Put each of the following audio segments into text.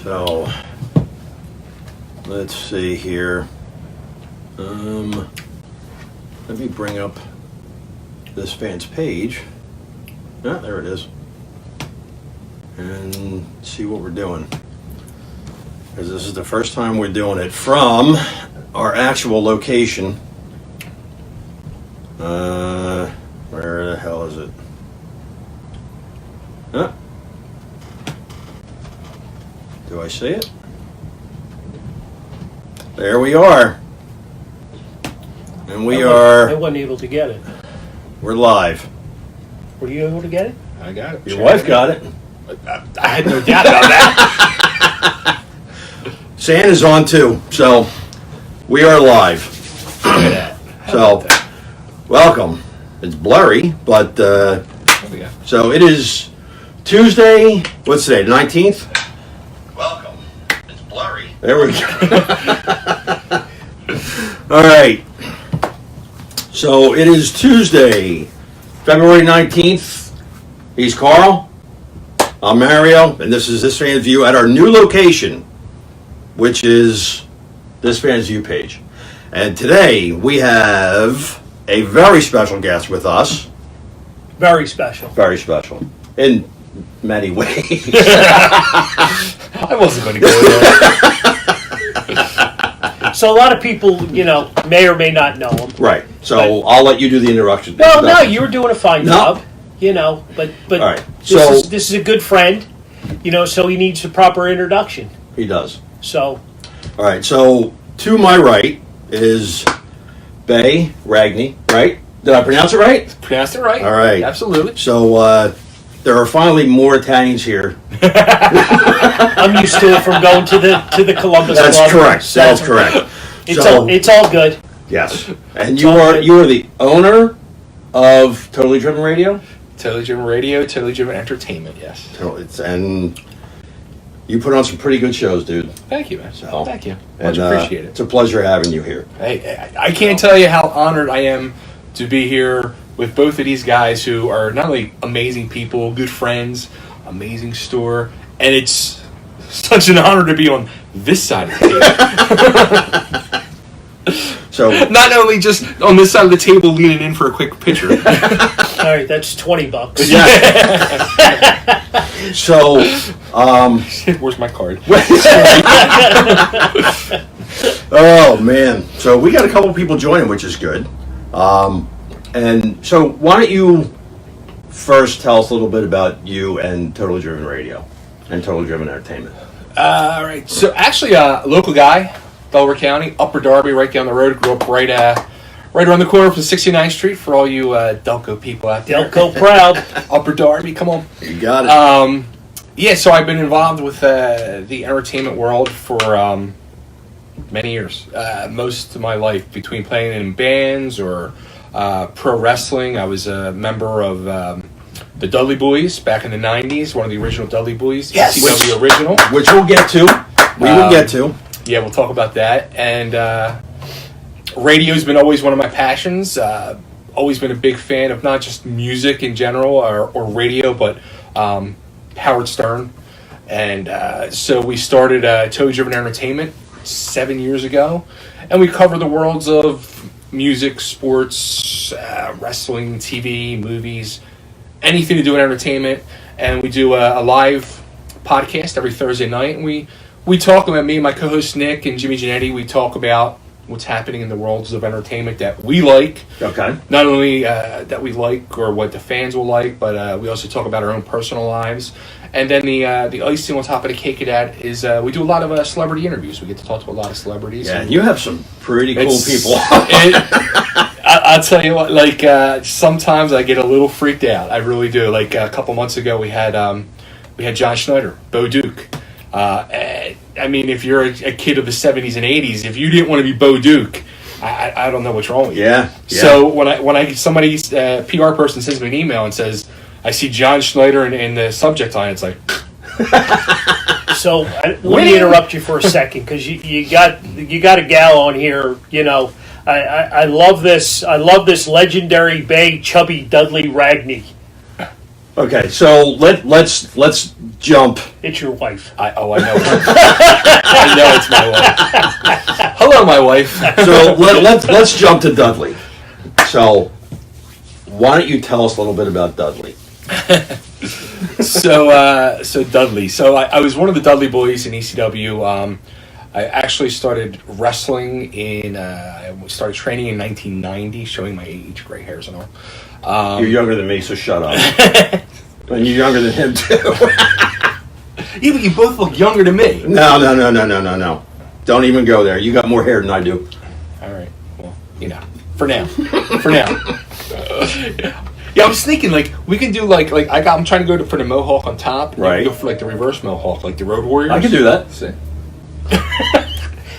So, let's see here. Let me bring up this fan's page. Ah, there it is. And see what we're doing. Because this is the first time we're doing it from our actual location. Where the hell is it? Huh? Do I see it? There we are. And I wasn't able to get it. We're live. Were you able to get it? I got it. Your wife got it. I had no doubt about that. Santa's on too, so we are live. So, welcome. It's blurry, but so it is Tuesday. What's today? 19th. Welcome. It's blurry. There we go. All right. So it is Tuesday, February 19th. He's Carl. I'm Mario, and this is This Fan's View at our new location, which is This Fan's View page. And today we have a very special guest with us. Very special. Very special. In many ways. I wasn't going to go there. So a lot of people, may or may not know him. Right. So I'll let you do the introduction. Well, no, you were doing a fine job. But all right. This is a good friend, so he needs a proper introduction. He does. So. All right. So to my right is Bay Ragney, right? Did I pronounce it right? Pronounced it right. All right. Absolutely. So there are finally more Italians here. I'm used to it from going to the Columbus That's Club. correct. So That's correct. It's all good. Yes. And you are the owner of Totally Driven Radio? Totally Driven Radio, Totally Driven Entertainment, yes. And you put on some pretty good shows, dude. Thank you, man. So, thank you. And, Much appreciate it. It's a pleasure having you here. Hey, I can't tell you how honored I am to be here with both of these guys who are not only amazing people, good friends, amazing store, and it's such an honor to be on this side of the table. So not only just on this side of the table leaning in for a quick picture. All right, that's $20. yeah. So Where's my card? Oh man. So we got a couple people joining, which is good. And so why don't you first tell us a little bit about you and Totally Driven Radio and Totally Driven Entertainment? All right. So actually, local guy, Delaware County, Upper Darby, right down the road. Grew up right around the corner from 69th Street for all you Delco people out there. Delco proud. Upper Darby, come on. You got it. Yeah, so I've been involved with the entertainment world for many years. Most of my life, between playing in bands or pro wrestling. I was a member of the Dudley Boys back in the 90s, one of the original Dudley Boys. Yes. ECW original. Which we'll get to. We will get to. Yeah, we'll talk about that. And radio's been always one of my passions. Always been a big fan of not just music in general or radio, but Howard Stern. And so we started Totally Driven Entertainment 7 years ago. And we cover the worlds of music, sports, wrestling, TV, movies, anything to do with entertainment. And we do a live podcast every Thursday night. And we talk about, me and my co-host Nick and Jimmy Giannetti, we talk about what's happening in the worlds of entertainment that we like. Okay. Not only that we like or what the fans will like, but we also talk about our own personal lives. And then the icing on top of the cake of that is we do a lot of celebrity interviews. We get to talk to a lot of celebrities. Yeah, you have some pretty cool people. I'll tell you what, sometimes I get a little freaked out. I really do. Like a couple months ago, we had John Schneider, Bo Duke. I mean, if you're a kid of the 70s and 80s, if you didn't want to be Bo Duke, I don't know what's wrong with you. Yeah. So when somebody's PR person sends me an email and says, I see John Schneider in the subject line, it's like. So let me interrupt you for a second, because you got a gal on here. I love this legendary Bay Chubby Dudley Ragney. Okay, so let's jump. It's your wife. I know. I know it's my wife. Hello, my wife. So let's jump to Dudley. So why don't you tell us a little bit about Dudley? So Dudley. So I was one of the Dudley boys in ECW. I actually started wrestling I started training in 1990, showing my age, gray hairs and all. You're younger than me, so shut up. And you're younger than him too. Yeah, but you both look younger than me. No. Don't even go there. You got more hair than I do. All right. Well, for now. Yeah, I was thinking we can do I'm trying to go for the mohawk on top. And Right. You can go for the reverse mohawk, like the Road Warriors. I can do that. See?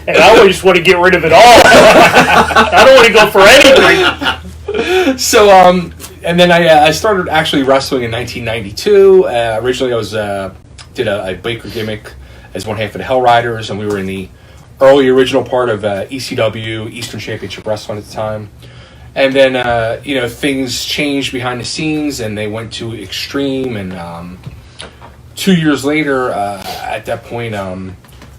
And I always want to get rid of it all. I don't want to go for anything. So, and then I started actually wrestling in 1992. Originally, I was did a Baker gimmick as one half of the Hell Riders, and we were in the early original part of ECW, Eastern Championship Wrestling at the time. And then, things changed behind the scenes, and they went to Extreme. And 2 years later, at that point,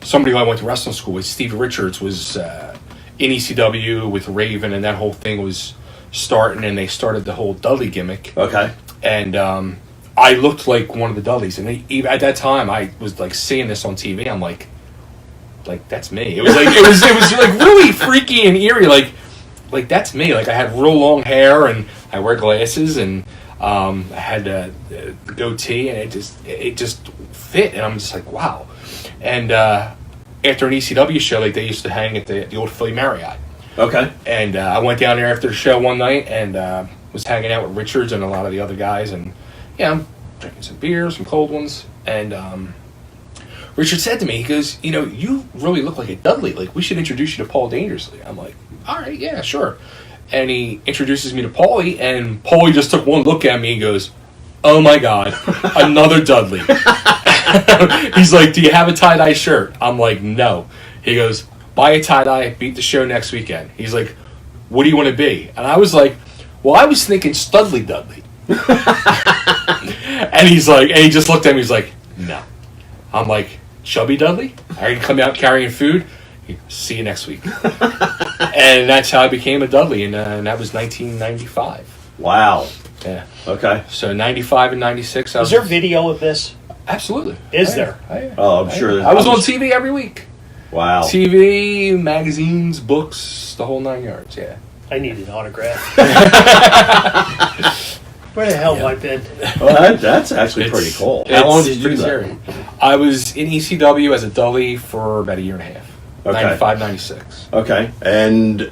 somebody who I went to wrestling school with, Steve Richards, was in ECW with Raven, and that whole thing was starting, and they started the whole Dudley gimmick. Okay. And I looked like one of the Dudleys, and at that time, I was seeing this on TV. I'm like that's me. It was it was really freaky and eerie. Like that's me. I had real long hair, and I wear glasses, and I had the goatee, and it just fit, and I'm just like, wow. And after an ECW show, they used to hang at the old Philly Marriott. Okay. And I went down there after the show one night and was hanging out with Richards and a lot of the other guys, and I'm drinking some beers, some cold ones, and Richard said to me, he goes, you really look like a Dudley. We should introduce you to Paul Dangerously. I'm like, all right, yeah, sure. And he introduces me to Paulie, and Paulie just took one look at me and goes, oh my God, another Dudley. He's like, do you have a tie-dye shirt? I'm like, no. He goes, buy a tie-dye, beat the show next weekend. He's like, what do you want to be? And I was like, well, I was thinking Studley Dudley. And he's like, and he just looked at me, he's like, no. I'm like, Chubby Dudley? Are you come out carrying food? See you next week. And that's how I became a Dudley, and that was 1995. Wow. Yeah. Okay. So 95 and 96. Is there video of this? Absolutely. Is there? Oh, I'm sure. I was on TV every week. Wow. TV, magazines, books, the whole 9 yards. Yeah. I need an autograph. Where the hell have I been? Well, that's actually pretty cool. How long did you do that? Scary. I was in ECW as a Dudley for about a year and a half. Okay. 95, 96. Okay. And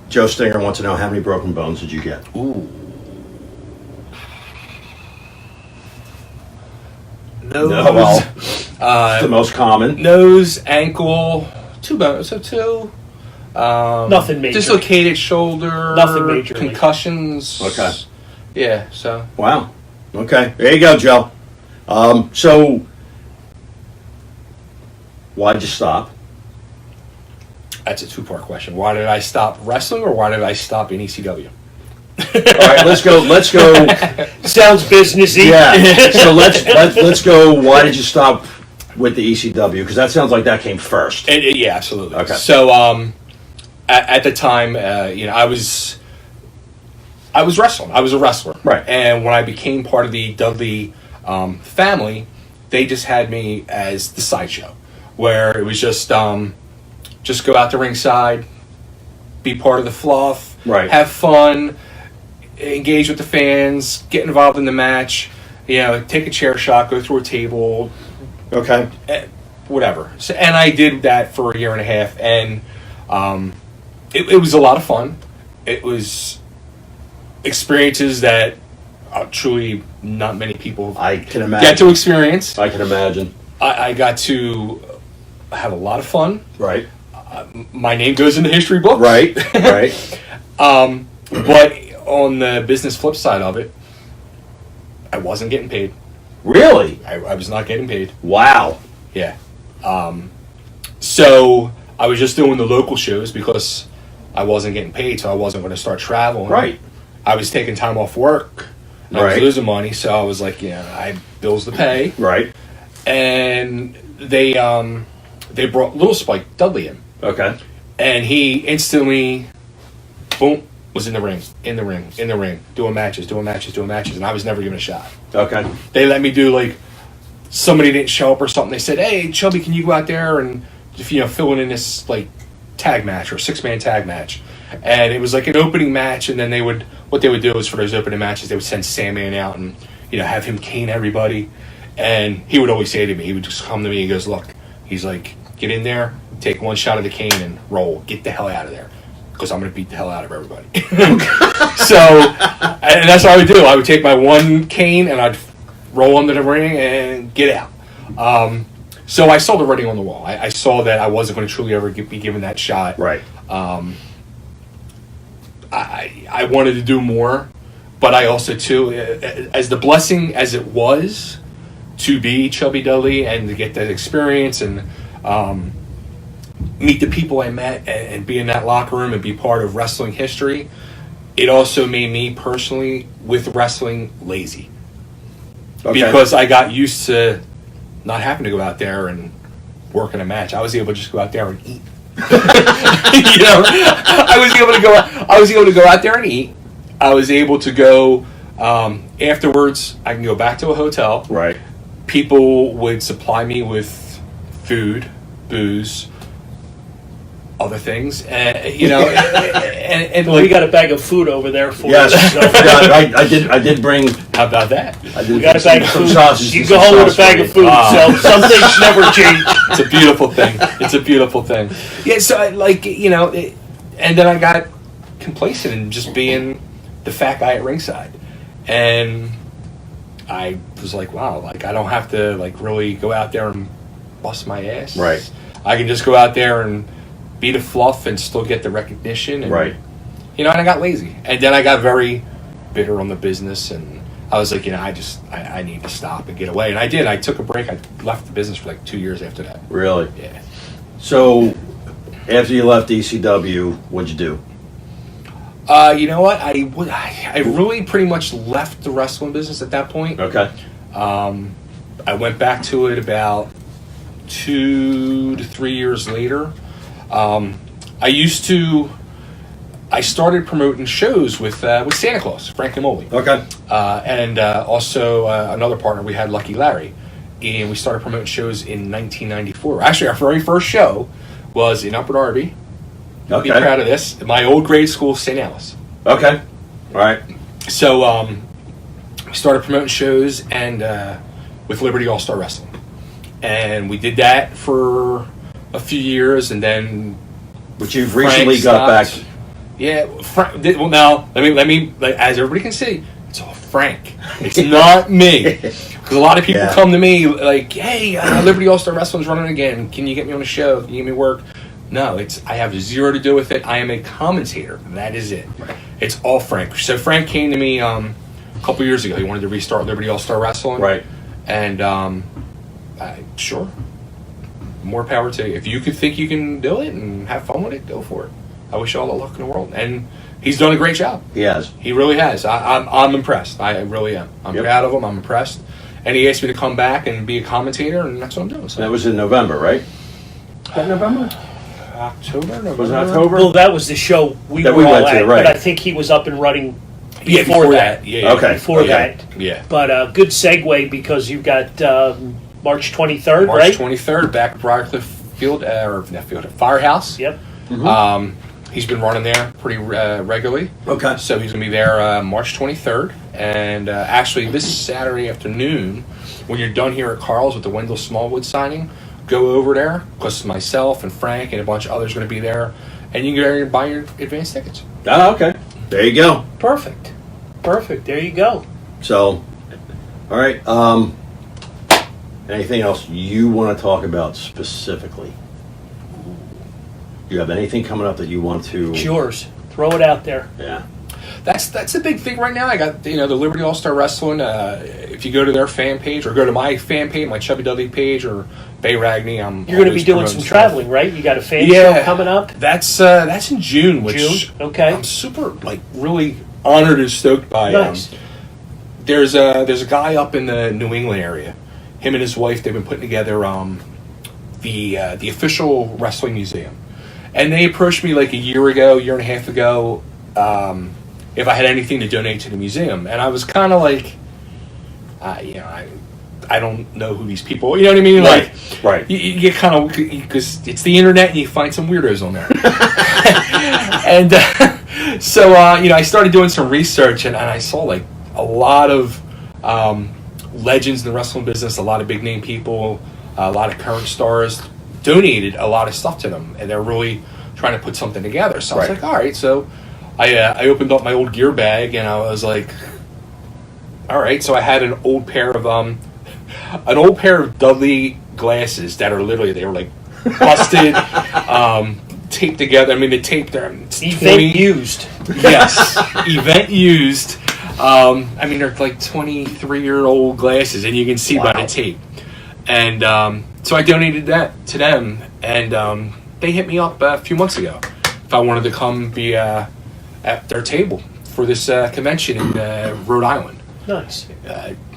Joe Stinger wants to know, how many broken bones did you get? Ooh. No, well, it's the most common. Nose, ankle, 2 bones. So 2. Nothing major. Dislocated shoulder. Nothing major. Concussions. Okay. Yeah, so. Wow. Okay. There you go, Joe. So, why'd you stop? That's a 2-part question. Why did I stop wrestling, or why did I stop in ECW? All right, let's go. Sounds businessy. Yeah. So let's go. Why did you stop with the ECW? Because that sounds like that came first. Yeah, absolutely. Okay. So at the time, I was wrestling. I was a wrestler. Right. And when I became part of the Dudley family, they just had me as the sideshow, where it was just go out to ringside, be part of the fluff, Right. have fun, engage with the fans, get involved in the match, take a chair shot, go through a table, Okay. whatever. So, and I did that for a year and a half, and it was a lot of fun. It was experiences that truly not many people I can get imagine. to experience. I can imagine. I got to have a lot of fun. Right. My name goes in the history books. Right. Right. But on the business flip side of it, I wasn't getting paid. Really? I was not getting paid. Wow. Yeah. So I was just doing the local shows because I wasn't getting paid, so I wasn't going to start traveling. Right. I was taking time off work, And I was Right. losing money, so I was like, I had bills to pay. Right. And they brought Little Spike Dudley in. Okay. And he instantly, boom, was in the ring, doing matches. And I was never given a shot. Okay. They let me do, like, somebody didn't show up or something. They said, hey, Chubby, can you go out there and, fill in this, like, tag match or 6-man tag match? And it was like an opening match, and then what they would do is for those opening matches, they would send Sandman out and, have him cane everybody. And he would always say to me, he would just come to me and goes, look, he's like, get in there, take one shot of the cane and roll. Get the hell out of there. Because I'm going to beat the hell out of everybody. So, and that's what I would do. I would take my one cane and I'd roll under the ring and get out. So I saw the writing on the wall. I saw that I wasn't going to truly ever be given that shot. Right. I wanted to do more, but I also, too, as the blessing as it was to be Chubby Dudley and to get that experience and meet the people I met and be in that locker room and be part of wrestling history, it also made me personally, with wrestling, lazy. Okay. Because I got used to not having to go out there and work in a match. I was able to just go out there and eat. I was able to go out there and eat. I was able to go afterwards. I can go back to a hotel. Right. People would supply me with food, booze, other things, and We got a bag of food over there for Yes. you. So. I did bring. how about that? I did We got a bag of some food. sausages You and go some home with a sauce bag for of you. food, so some things never change. It's a beautiful thing. It's a beautiful thing. Yeah, so and then I got complacent in just being the fat guy at ringside, and I was like, wow, like I don't have to like really go out there and bust my ass. Right. I can just go out there and be the fluff and still get the recognition. And, Right. And I got lazy, and then I got very bitter on the business, and I was like, I need to stop and get away, and I did. I took a break. I left the business for like 2 years after that. Really? Yeah. So, after you left ECW, what'd you do? You know what? I really pretty much left the wrestling business at that point. Okay. I went back to it about 2 to 3 years later. I started promoting shows with Santa Claus, Frank Camoli. Okay. And also another partner we had, Lucky Larry. And we started promoting shows in 1994. Actually, our very first show was in Upper Darby. You'll be Okay. proud of this. My old grade school, St. Alice. Okay. All right. So we started promoting shows and with Liberty All-Star Wrestling. And we did that for a few years, and then But you've Frank recently got back. stopped. Yeah, well, now let me like, as everybody can see, it's all Frank. It's not me, because a lot of people Yeah. come to me like, "Hey, Liberty All Star Wrestling's running again. Can you get me on a show? Can you give me work?" No, I have zero to do with it. I am a commentator. That is it. Right. It's all Frank. So Frank came to me a couple years ago. He wanted to restart Liberty All Star Wrestling. Right. And sure, more power to you. If you could think you can do it and have fun with it, go for it. I wish you all the luck in the world. And he's done a great job. He has. He really has. I'm impressed. I really am. I'm Yep. proud of him. I'm impressed. And he asked me to come back and be a commentator, and that's what I'm doing. So. That was in November, right? Was that November? October, November. Was it October? Well, that was the show we That were we all went to, at, right. but I think he was up and running Yeah, before that. Yeah. Okay. Before Okay. that. Yeah. But good segue, because you've got March 23rd, March right? 23rd, back at Briarcliff Field, or not Field, Firehouse. Yep. He's been running there pretty regularly. Okay. So he's going to be there March 23rd. And actually, this Saturday afternoon, when you're done here at Carl's with the Wendell Smallwood signing, go over there, because myself and Frank and a bunch of others are going to be there. And you can go there and buy your advance tickets. Oh, okay. There you go. Perfect. There you go. So, all right. Anything else you want to talk about specifically? You have anything coming up that you want to? It's yours. Throw it out there. Yeah. That's a big thing right now. I got the Liberty All Star Wrestling. If you go to their fan page or go to my fan page, my Chubby Dudley page, or Bay Ragney, You're going to be doing some traveling, right? You got a fan show coming up. That's in June. Which June. Okay. I'm super really honored and stoked by. Nice. there's a guy up in the New England area. Him and his wife, they've been putting together the official wrestling museum, and they approached me like a year and a half ago, if I had anything to donate to the museum, and I was kind of like, I don't know who these people, you know what I mean? Right, Like, right. You get kind of, because it's the internet and you find some weirdos on there. And so, I started doing some research, and I saw like a lot of legends in the wrestling business, a lot of big name people, a lot of current stars donated a lot of stuff to them, and they're really trying to put something together. So I was like, all right. So I opened up my old gear bag, and I was like, all right. So I had an old pair of Dudley glasses that are literally, they were like busted, taped together. I mean, the tape there. Event used. Yes, event used. I mean, they're like 23-year-old glasses, and you can see by the tape. And so I donated that to them, and they hit me up a few months ago if I wanted to come be at their table for this convention in Rhode Island. Nice.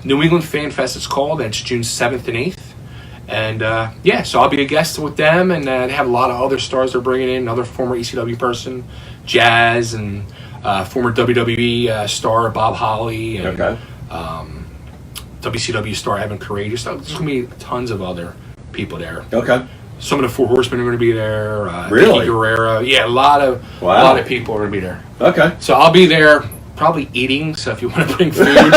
New England Fan Fest it's called, and it's June 7th and 8th. And so I'll be a guest with them, and they have a lot of other stars they're bringing in, another former ECW person, Jazz, and former WWE star Bob Holly, and WCW star Evan Courageous. So there's going to be tons of other people there. Okay. Some of the Four Horsemen are going to be there. Really? Vicky Guerrero. Yeah, a lot of people are going to be there. Okay. So I'll be there, probably eating. So if you want to bring food.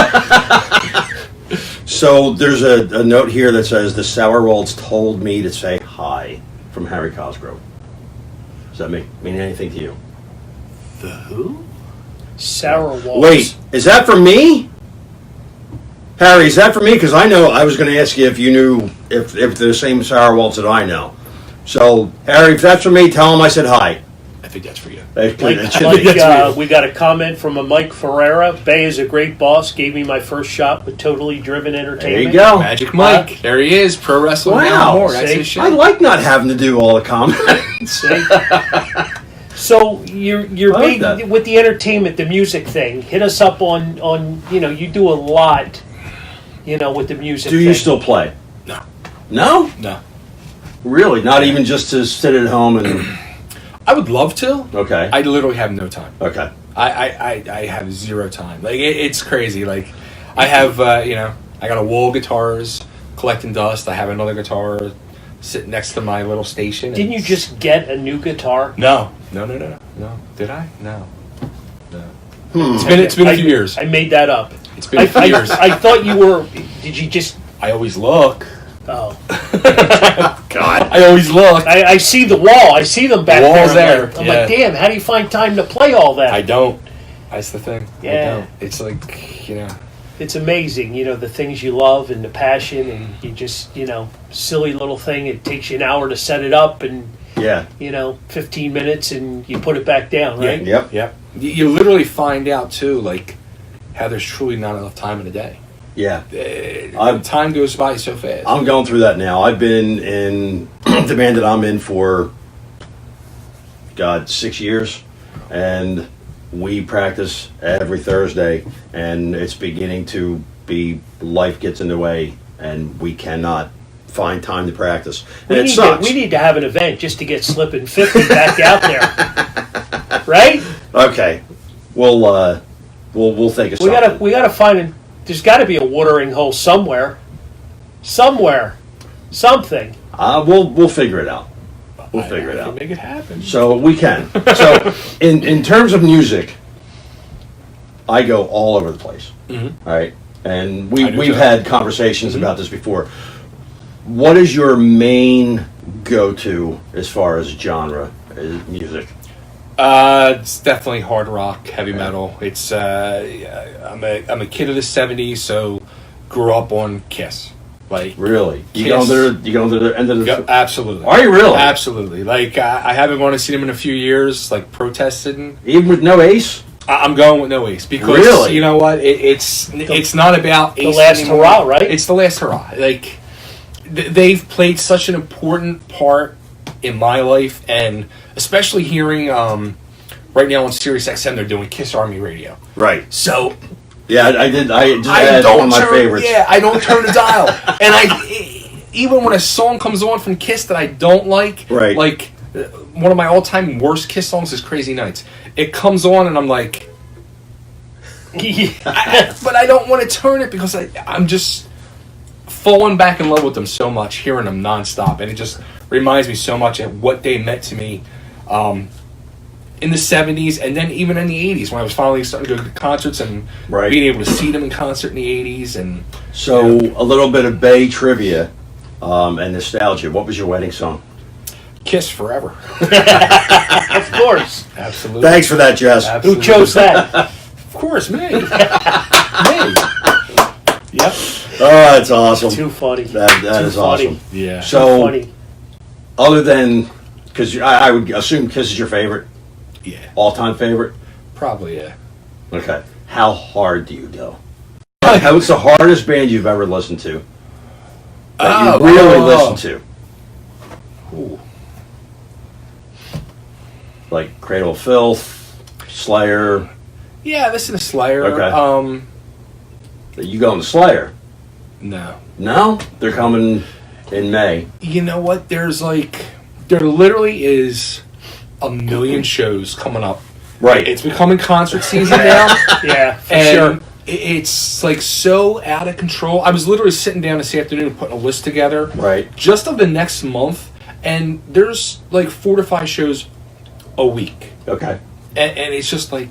So there's a note here that says the Sourwolds told me to say hi from Harry Cosgrove. Does that mean anything to you? The who? Sour Walls. Wait, is that for me? Harry, is that for me? Because I know I was going to ask you if you knew if they're the same Sourwolds that I know. So, Harry, if that's for me, tell him I said hi. I think that's for you. We got a comment from a Mike Ferreira. Bay is a great boss. Gave me my first shot with Totally Driven Entertainment. There you go. Magic Mike. There he is. Pro Wrestling Now More. That's his shit. I like not having to do all the comments. So you're big with the entertainment, the music thing. Hit us up on you do a lot, with the music. Do you still play? No. No? No. Really? Not even just to sit at home and... I would love to. Okay. I literally have no time. Okay. I have zero time. Like it's crazy. Like I have I got a wall of guitars collecting dust. I have another guitar sitting next to my little station. Didn't you just get a new guitar? No. Did I? No. It's been a few years. I made that up. It's been a few years. I thought you were. Did you just? I always look. Oh. God. I always look. I see the wall. I see them back the wall's there. there. I'm like, damn, how do you find time to play all that? I don't. That's the thing. Yeah. I don't. It's like, It's amazing, the things you love and the passion, and you just, silly little thing. It takes you an hour to set it up and, 15 minutes and you put it back down, right? Yep. Yep. You literally find out, too, like, how there's truly not enough time in the day. Yeah. Time goes by so fast. I'm going through that now. I've been in the band that I'm in for, 6 years. And we practice every Thursday. And it's beginning to be, life gets in the way. And we cannot find time to practice. And it sucks. We need to have an event just to get Slippin' 50 back out there. Right? Okay. We'll think of something. We gotta find there's got to be a watering hole somewhere. Something. We'll figure it out. We'll figure it out. Make it happen. So we can. So in terms of music, I go all over the place. Mm-hmm. All right, and we've had conversations about this before. What is your main go-to as far as genre music? It's definitely hard rock, heavy metal. It's I'm a kid of the '70s, so grew up on Kiss. Like really, you Kiss. go to the end of the. Absolutely. Are you really? Absolutely. Like I haven't gone to see them in a few years. Like protested. Even with no Ace. I'm going with no Ace because really? You know what? It's not about Ace the last anymore. hurrah, right? It's the last hurrah. Like they've played such an important part in my life, and especially hearing right now on Sirius XM they're doing Kiss Army Radio. Right. So Yeah, I did. I just had one of my favorites. Yeah, I don't turn the dial, and even when a song comes on from Kiss that I don't like, Right. like one of my all-time worst Kiss songs is "Crazy Nights." It comes on, and I'm like, but I don't want to turn it because I'm just falling back in love with them so much, hearing them nonstop, and it just reminds me so much of what they meant to me. In the 70s, and then even in the 80s, when I was finally starting to go to concerts and Right. being able to see them in concert in the 80s. And So a little bit of Bay trivia and nostalgia. What was your wedding song? Kiss Forever. Of course. Absolutely. Thanks for that, Jess. Who chose that? Of course, me. Me. Yep. Oh, that's awesome. Too funny. That Too is funny. awesome. Yeah. Too So, funny. other than, because I would assume Kiss is your favorite, Yeah. all-time favorite. Probably, yeah. Okay. How hard do you go? What's the hardest band you've ever listened to? That you really listen to? Ooh. Like Cradle of Filth, Slayer. Yeah, listen to Slayer. Okay. You going to Slayer? No. No? They're coming in May. You know what? There literally is a million shows coming up. Right. It's becoming concert season now. Yeah, for And sure. it's like so out of control. I was literally sitting down this afternoon putting a list together. Right. Just of the next month, and there's like 4 to 5 shows a week. Okay. And it's just like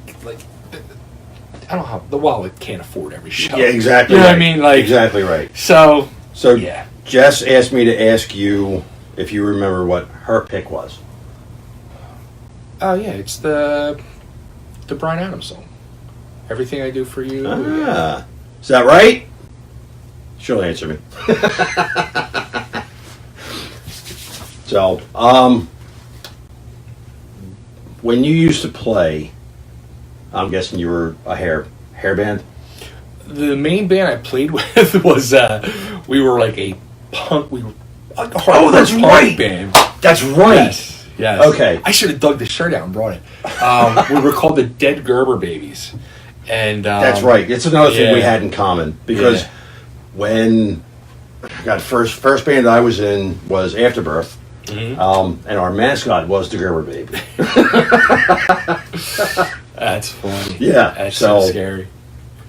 I don't know how the wallet can't afford every show. Yeah, exactly. You know right. what I mean? Like exactly right. So Yeah. Jess asked me to ask you if you remember what her pick was. Oh yeah, it's the Bryan Adams song. Everything I Do for You. Ah. Is that right? She'll answer me. So, when you used to play, I'm guessing you were a hair band? The main band I played with was we were like a punk. We were like a hard that's punk right. band. That's right. Yes. Okay. I should have dug the shirt out and brought it. We were called the Dead Gerber Babies, and That's right. It's another thing we yeah. had in common because Yeah. when first band I was in was Afterbirth, Mhm. and our mascot was the Gerber Baby. That's funny. Yeah, That's so- so scary.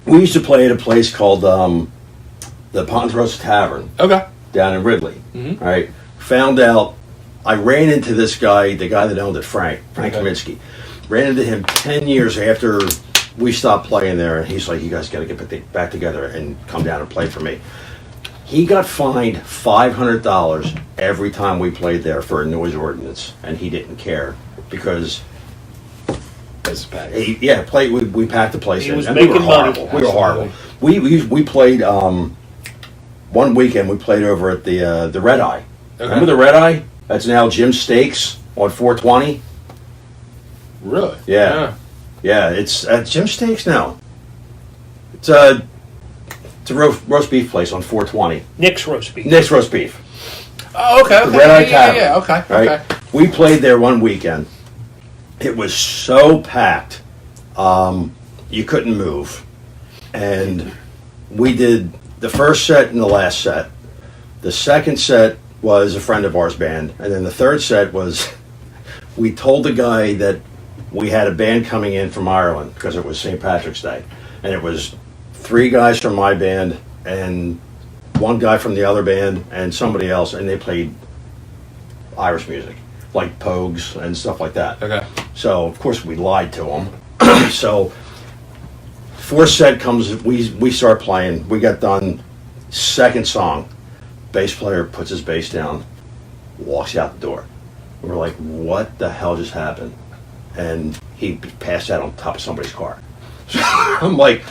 We used to play at a place called the Ponderosa Tavern Okay. down in Ridley. Mhm. All right. Found out, I ran into this guy, the guy that owned it, Frank Okay. Kaminsky. Ran into him 10 years after we stopped playing there, and he's like, you guys got to get back together and come down and play for me. He got fined $500 every time we played there for a noise ordinance, and he didn't care because That's bad. we packed the place He in, was and we were making money. horrible. We were horrible. We played one weekend. We played over at the Red Eye. Okay. Remember the Red Eye? That's now Jim Steaks on 420. Really? Yeah. Yeah, it's at Jim Steaks now. It's a roast beef place on 420. Nick's roast beef. Nick's roast beef. Oh, okay. The Okay. Red Eye yeah, Tavern. yeah, okay. Right? Okay. We played there one weekend. It was so packed, you couldn't move. And we did the first set and the last set. The second set was a friend of ours band. And then the third set was, we told the guy that we had a band coming in from Ireland because it was St. Patrick's Day. And it was 3 guys from my band and 1 guy from the other band and somebody else. And they played Irish music, like Pogues and stuff like that. Okay. So, of course, we lied to them. So, fourth set comes, we start playing. We got done, second song. Bass player puts his bass down, walks out the door. We're like, what the hell just happened? And he passed out on top of somebody's car. So I'm like,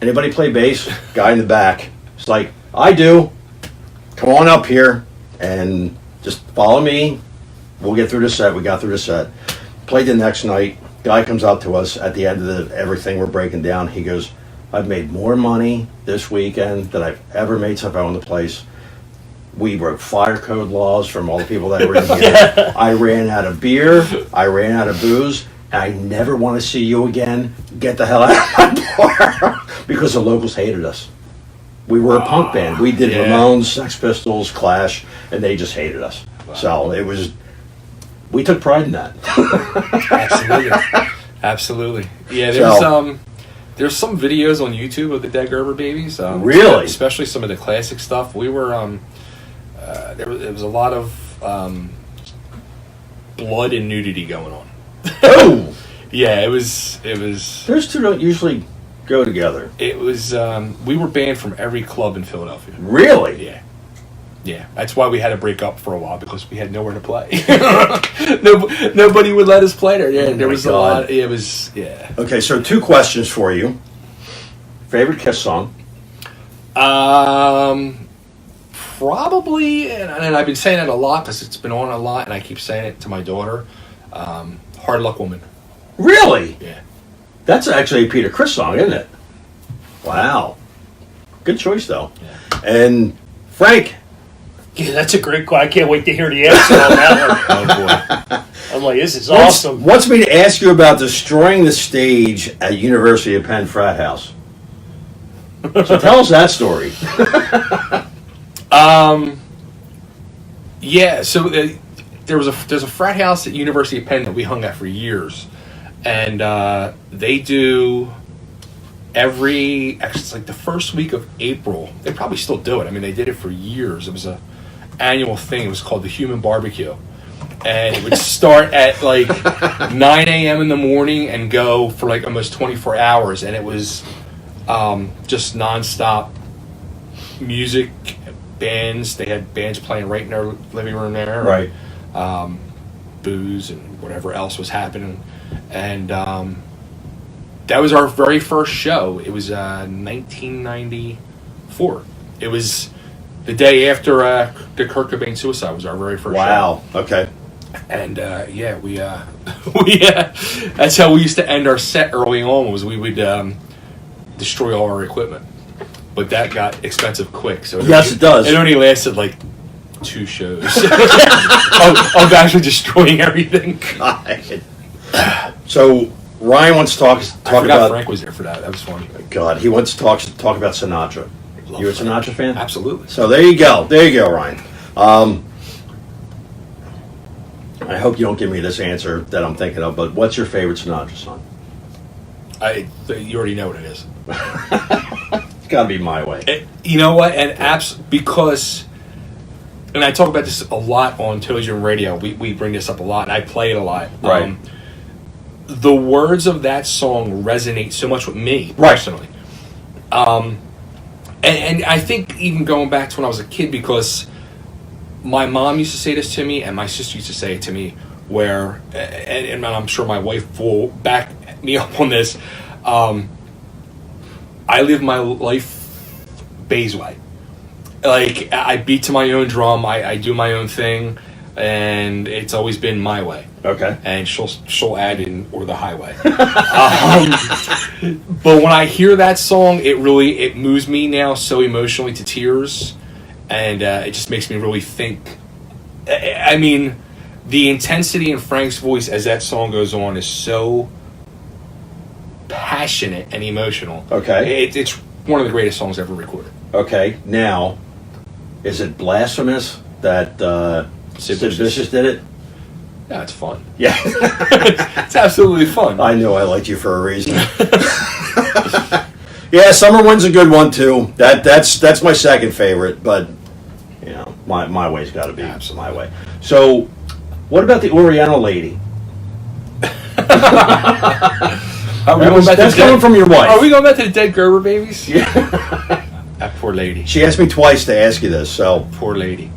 anybody play bass? Guy in the back. It's like, I do. Come on up here and just follow me. We'll get through the set. We got through the set. Played the next night. Guy comes up to us at the end of everything we're breaking down. He goes, I've made more money this weekend than I've ever made since I owned the place. We broke fire code laws from all the people that were in here. I ran out of beer. I ran out of booze. I never want to see you again. Get the hell out of my bar. Because the locals hated us. We were a punk band. We did Ramones, Sex Pistols, Clash, and they just hated us. Wow. So it was, we took pride in that. Absolutely. Yeah, there's some videos on YouTube of the Dead Gerber Babies. Really? Especially some of the classic stuff. We were, there was a lot of blood and nudity going on. Oh! Yeah, it was. Those two don't usually go together. It was, we were banned from every club in Philadelphia. Really? Yeah. Yeah, that's why we had to break up for a while, because we had nowhere to play. Nobody would let us play there. Yeah, there was a lot. It was, yeah. Okay, so 2 questions for you. Favorite Kiss song? Probably, and I've been saying it a lot because it's been on a lot, and I keep saying it to my daughter. Hard Luck Woman. Really? Yeah. That's actually a Peter Criss song, isn't it? Wow. Good choice, though. Yeah. And Frank. Yeah, that's a great question. I can't wait to hear the answer on that one. Oh, boy. I'm like, this is awesome. Wants me to ask you about destroying the stage at University of Penn frat house. So tell us that story. Yeah, so there's a frat house at University of Penn that we hung at for years. And they do it's like the first week of April. They probably still do it. I mean, they did it for years. It was a annual thing. It was called the Human Barbecue. And it would start at like 9 a.m. in the morning and go for like almost 24 hours. And it was just nonstop music, bands. They had bands playing right in their living room there. Right. Booze and whatever else was happening. And that was our very first show. It was 1994. It was the day after the Kurt Cobain suicide was our very first show. Wow. Okay. And we that's how we used to end our set early on, was we would destroy all our equipment. But that got expensive quick. So it does. It only lasted like 2 shows of actually destroying everything. God. So Ryan wants to talk about. Frank was there for that. That was funny. God, he wants to talk about Sinatra. You a Sinatra fan? Absolutely. So there you go, Ryan. I hope you don't give me this answer that I'm thinking of, but what's your favorite Sinatra song? You already know what it is. It's got to be My Way. You know what? And because, and I talk about this a lot on television and radio. We bring this up a lot, and I play it a lot. Right. The words of that song resonate so much with me personally. And I think even going back to when I was a kid, because my mom used to say this to me, and my sister used to say it to me, where, and I'm sure my wife will back me up on this, I live my life Bay's way. Like, I beat to my own drum, I do my own thing, and it's always been my way. Okay. And she'll add in, or the highway. But when I hear that song, it moves me now so emotionally to tears, and it just makes me really think. I mean, the intensity in Frank's voice as that song goes on is so passionate and emotional. Okay. It's one of the greatest songs ever recorded. Okay. Now, is it blasphemous that Sid Vicious did it? Yeah, it's fun. Yeah. It's absolutely fun. I knew I liked you for a reason. Yeah, Summer Wind's a good one too. That's my second favorite, but you know, my way's got to be my way. So, what about the Oriental Lady? That's coming from your wife. Are we going back to the Dead Gerber Babies? Yeah. That poor lady. She asked me twice to ask you this, so. Poor lady.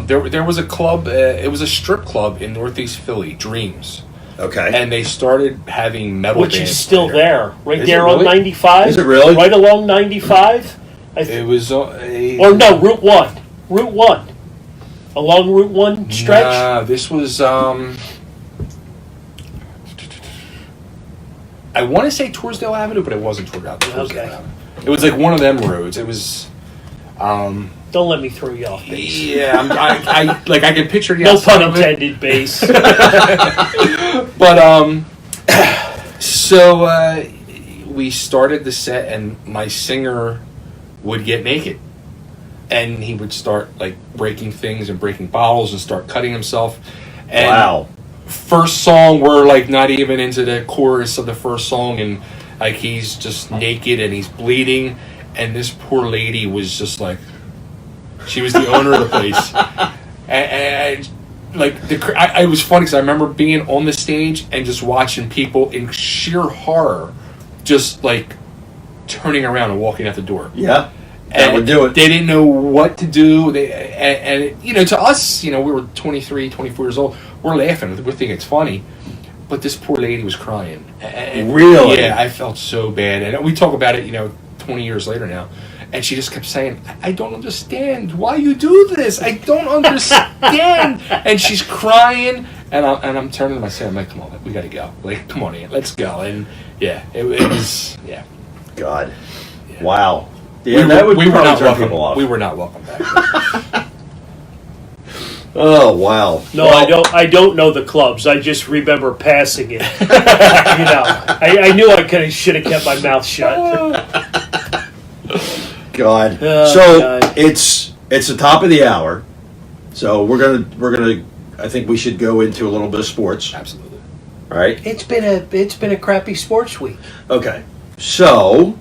There was a club, it was a strip club in Northeast Philly, Dreams. Okay. And they started having metal Which bands is still there. Right Is there it really? on 95. Is it really? Right along 95. It was... or no, Route 1. Route 1. Along Route 1 stretch? Nah, this was... I want to say Torresdale Avenue, but it wasn't Torresdale Avenue. It was like one of them roads. It was... Don't let me throw you off base. Yeah, I can picture the No outside pun of it. intended, base. But So we started the set, and my singer would get naked, and he would start like breaking things and breaking bottles and start cutting himself. And Wow. First song, we're like not even into the chorus of the first song, and like he's just naked and he's bleeding, and this poor lady was just like, she was the owner of the place, and like it was funny because I remember being on the stage and just watching people in sheer horror, just like turning around and walking out the door. Yeah. That And would do it. they didn't know what to do. And you know, to us, you know, we were 23, 24 years old. We're laughing. We think it's funny. But this poor lady was crying. And Really? Yeah, I felt so bad. And we talk about it, you know, 20 years later now. And she just kept saying, I don't understand why you do this. I don't understand. And she's crying. And I'm turning to myself. I'm like, come on, we got to go. Like, come on, Ian, let's go. And yeah, it was, yeah. God. Yeah. Wow. Yeah, that would we were probably not turn welcome. people off. We were not welcome back. Oh, wow. No, Well, I don't know the clubs. I just remember passing it. You know, I knew I should have kept my mouth shut. God. Oh, So God. it's the top of the hour. So we're gonna. I think we should go into a little bit of sports. Absolutely. All right. It's been a crappy sports week. Okay. So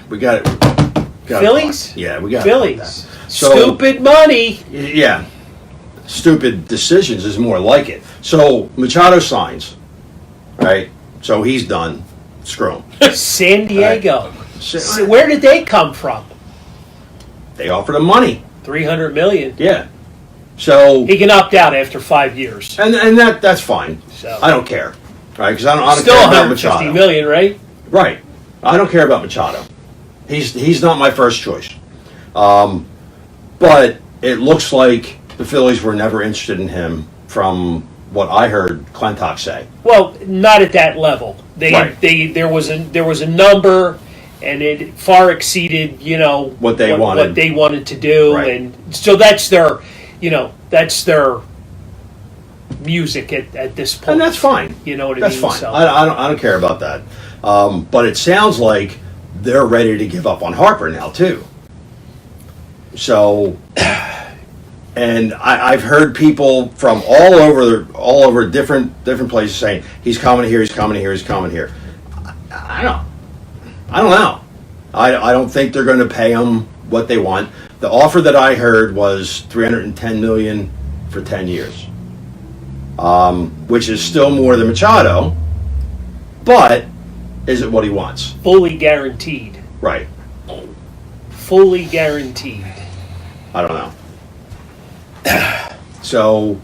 we got it. Phillies? Yeah, we got Phillies. So- Stupid money. Yeah. Stupid decisions is more like it. So Machado signs, right? So he's done. Screw him. San Diego. So So where did they come from? they offered him money. $300 million. Yeah. So He can opt out after 5 years. and that's fine. So I don't care, right? Because I don't still care about 150 Machado. million, right? Right. I don't care about Machado. He's not my first choice. But it looks like the Phillies were never interested in him, from what I heard Clintock say. Well, not at that level. Right. There was a number, and it far exceeded, you know, What they wanted. what they wanted to do, Right. and so that's their, you know, that's their music at this point. And that's fine. You know what I That's mean? fine. So, I don't care about that. But it sounds like they're ready to give up on Harper now too. So, and I've heard people from all over different places saying he's coming here, he's coming here, he's coming here. I don't know. I don't think they're going to pay him what they want. The offer that I heard was $310 million for 10 years, which is still more than Machado. But is it what he wants? fully guaranteed. Right. Fully guaranteed. I don't know. So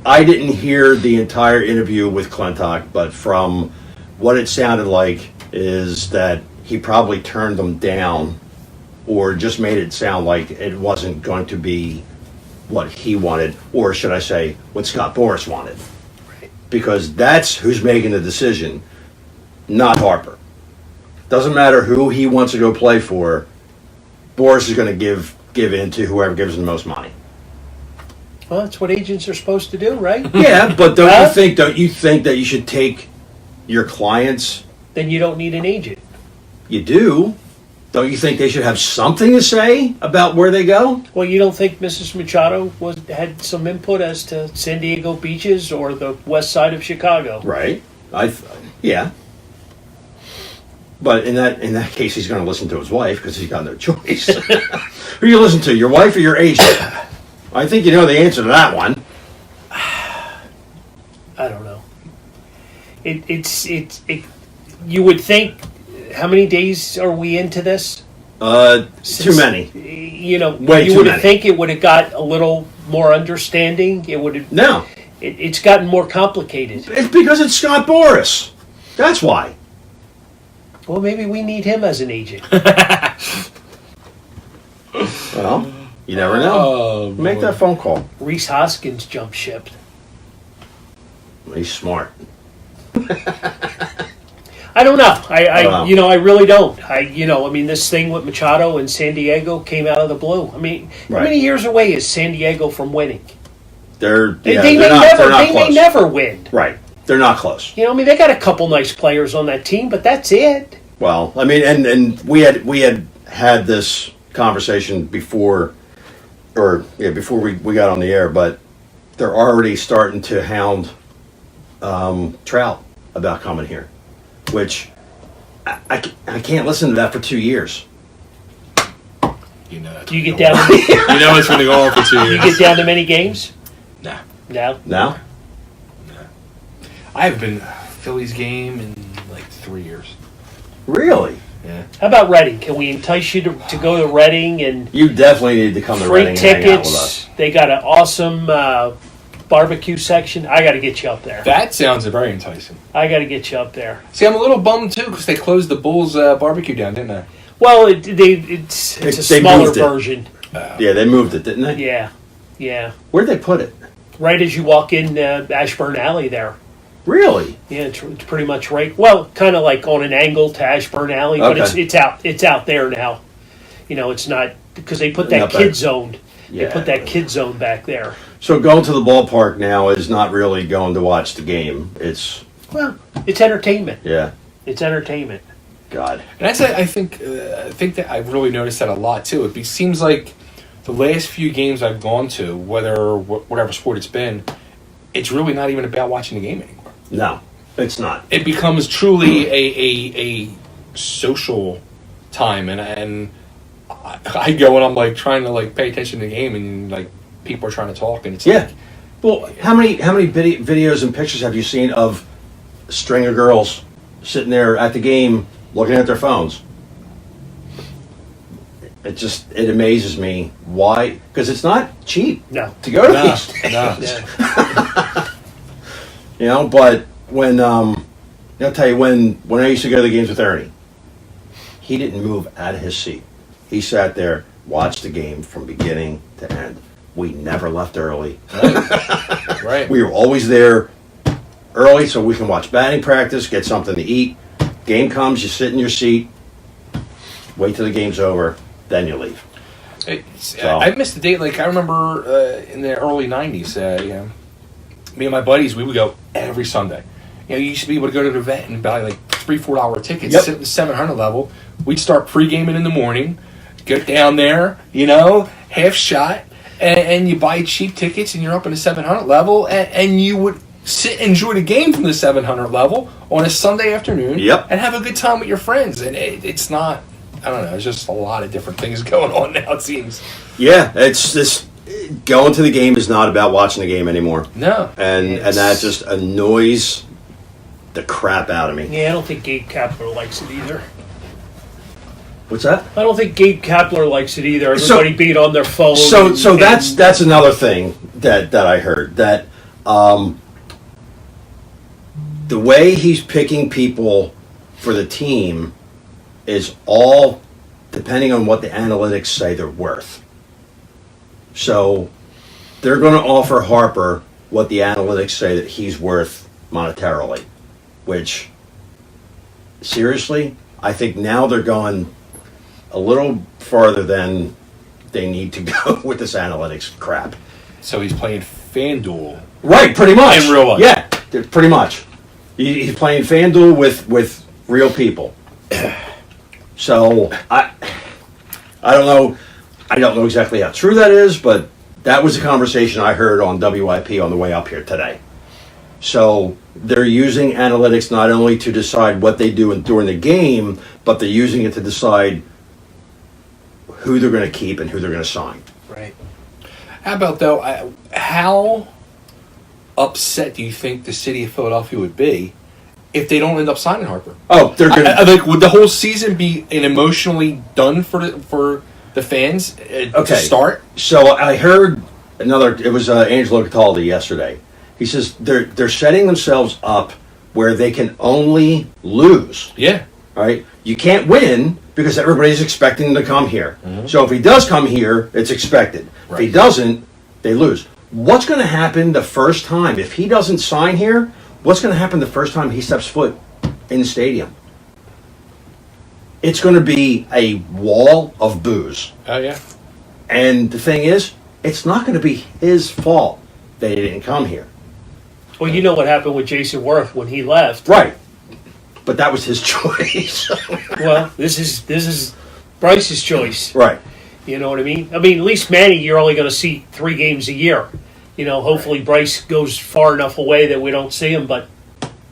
I didn't hear the entire interview with Clintock, but from what it sounded like is that he probably turned them down, or just made it sound like it wasn't going to be what he wanted, or should I say, what Scott Boras wanted. Because that's who's making the decision, not Harper. Doesn't matter who he wants to go play for. Boras is going to give in to whoever gives him the most money. Well, that's what agents are supposed to do, right? Yeah, but don't Huh? you think that you should take your clients? Then you don't need an agent. You do. Don't you think they should have something to say about where they go? Well, you don't think Mrs. Machado had some input as to San Diego beaches or the west side of Chicago? Right. Yeah. But in that case, he's going to listen to his wife because he's got no choice. Who you listen to, your wife or your agent? I think you know the answer to that one. I don't know. You would think. How many days are we into this? Too many. You know, Way you too would many. think it would have got a little more understanding. It would have. No, It's gotten more complicated. it's because it's Scott Boras. That's why. Well, maybe we need him as an agent. Well, you never know. Oh, Make boy. that phone call. Reese Hoskins jumped ship. He's smart. I don't know. don't know. You know, I really don't. I mean, this thing with Machado and San Diego came out of the blue. I mean, how Right. many years away is San Diego from winning? They're They yeah, may they're not, never. they're not They close. may never win. Right. They're not close. You know, I mean, they got a couple nice players on that team, but that's it. Well, I mean, and we had this conversation before, before we got on the air, but they're already starting to hound Trout about coming here, which I can't listen to that for 2 years. You know, Do you get down? you know it's going to go on for 2 years. You get down to many games? Nah. No. Now? I haven't been to a Phillies game in like 3 years. Really? Yeah. How about Reading? Can we entice you to go to Reading and You definitely need to come to free Reading and hang out with tickets? us. They got an awesome barbecue section. I got to get you up there. That sounds very enticing. I got to get you up there. See, I'm a little bummed too because they closed the Bulls barbecue down, didn't they? Well, it's a They smaller moved it. version. Yeah, they moved it, didn't they? Yeah. Where'd they put it? Right as you walk in Ashburn Alley there. Really? Yeah, it's pretty much right. Well, kind of like on an angle to Ashburn Alley, but Okay. it's out there now. You know, it's not because they put that Not kid bad. zone. Yeah. They put that kid zone back there. So going to the ballpark now is not really going to watch the game. It's, Well, it's entertainment. yeah, It's entertainment. God. And I think that I've really noticed that a lot too. It seems like the last few games I've gone to, whatever sport it's been, it's really not even about watching the game anymore. No, it's not. It becomes truly a social time, and I go and I'm like trying to like pay attention to the game, and like people are trying to talk, and it's Yeah. like, Well, how many videos and pictures have you seen of a string of girls sitting there at the game looking at their phones? It amazes me. Why? Because it's not cheap No. to go to no, these things. no. Yeah. You know, but when I'll tell you when I used to go to the games with Ernie, he didn't move out of his seat. He sat there, watched the game from beginning to end. We never left early. Right. We were always there early so we can watch batting practice, get something to eat. Game comes, you sit in your seat, wait till the game's over, then you leave. I missed the date. Like I remember in the early '90s, me and my buddies, we would go every Sunday. You used to be able to go to the event and buy like $3-4 tickets, Yep. sit at the 700 level. We'd start pre-gaming in the morning, get down there, half shot, and you buy cheap tickets, and you're up in the 700 level, and you would sit and enjoy the game from the 700 level on a Sunday afternoon, Yep. and have a good time with your friends. And it's not, I don't know, there's just a lot of different things going on now, it seems. Yeah, it's this going to the game is not about watching the game anymore. No. And that just annoys the crap out of me. Yeah, I don't think Gabe Kapler likes it either. What's that? I don't think Gabe Kapler likes it either. So- Everybody being on their phone. So and- that's another thing that I heard, that the way he's picking people for the team is all depending on what the analytics say they're worth. So they're going to offer Harper what the analytics say that he's worth monetarily, which seriously, I think now they're going a little farther than they need to go with this analytics crap. So he's playing FanDuel. Right, pretty much. In real life. Yeah, pretty much. He's playing FanDuel with real people. So I don't know. I don't know exactly how true that is, but that was a conversation I heard on WIP on the way up here today. So they're using analytics not only to decide what they do during the game, but they're using it to decide who they're going to keep and who they're going to sign. Right. How about though? How upset do you think the city of Philadelphia would be if they don't end up signing Harper? Oh, they're going to. Like, would the whole season be emotionally done for the fans to start? So I heard it was Angelo Cataldi yesterday. He says they're setting themselves up where they can only lose. Yeah. Right? You can't win because everybody's expecting him to come here. Mm-hmm. So if he does come here, it's expected. If he Right. doesn't, they lose. What's going to happen the first time? If he doesn't sign here, what's going to happen the first time he steps foot in the stadium? It's going to be a wall of boos. Oh yeah. And the thing is, it's not going to be his fault that he didn't come here. Well, you know what happened with Jason Worth when he left. Right. But that was his choice. Well, this is Bryce's choice. Right. You know what I mean? I mean, at least Manny, you're only going to see 3 games a year. You know, hopefully Bryce goes far enough away that we don't see him, but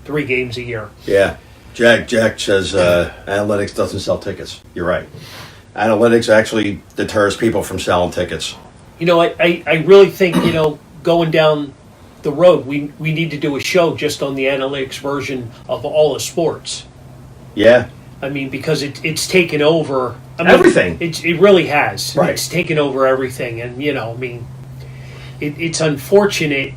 3 games a year. Yeah. Jack says analytics doesn't sell tickets. You're right. Analytics actually deters people from selling tickets. You know, I really think, you know, going down the road, we need to do a show just on the analytics version of all the sports. Yeah. I mean, because it's taken over. I mean, Everything. It really has. Right. It's taken over everything. And, you know, I mean, it's unfortunate,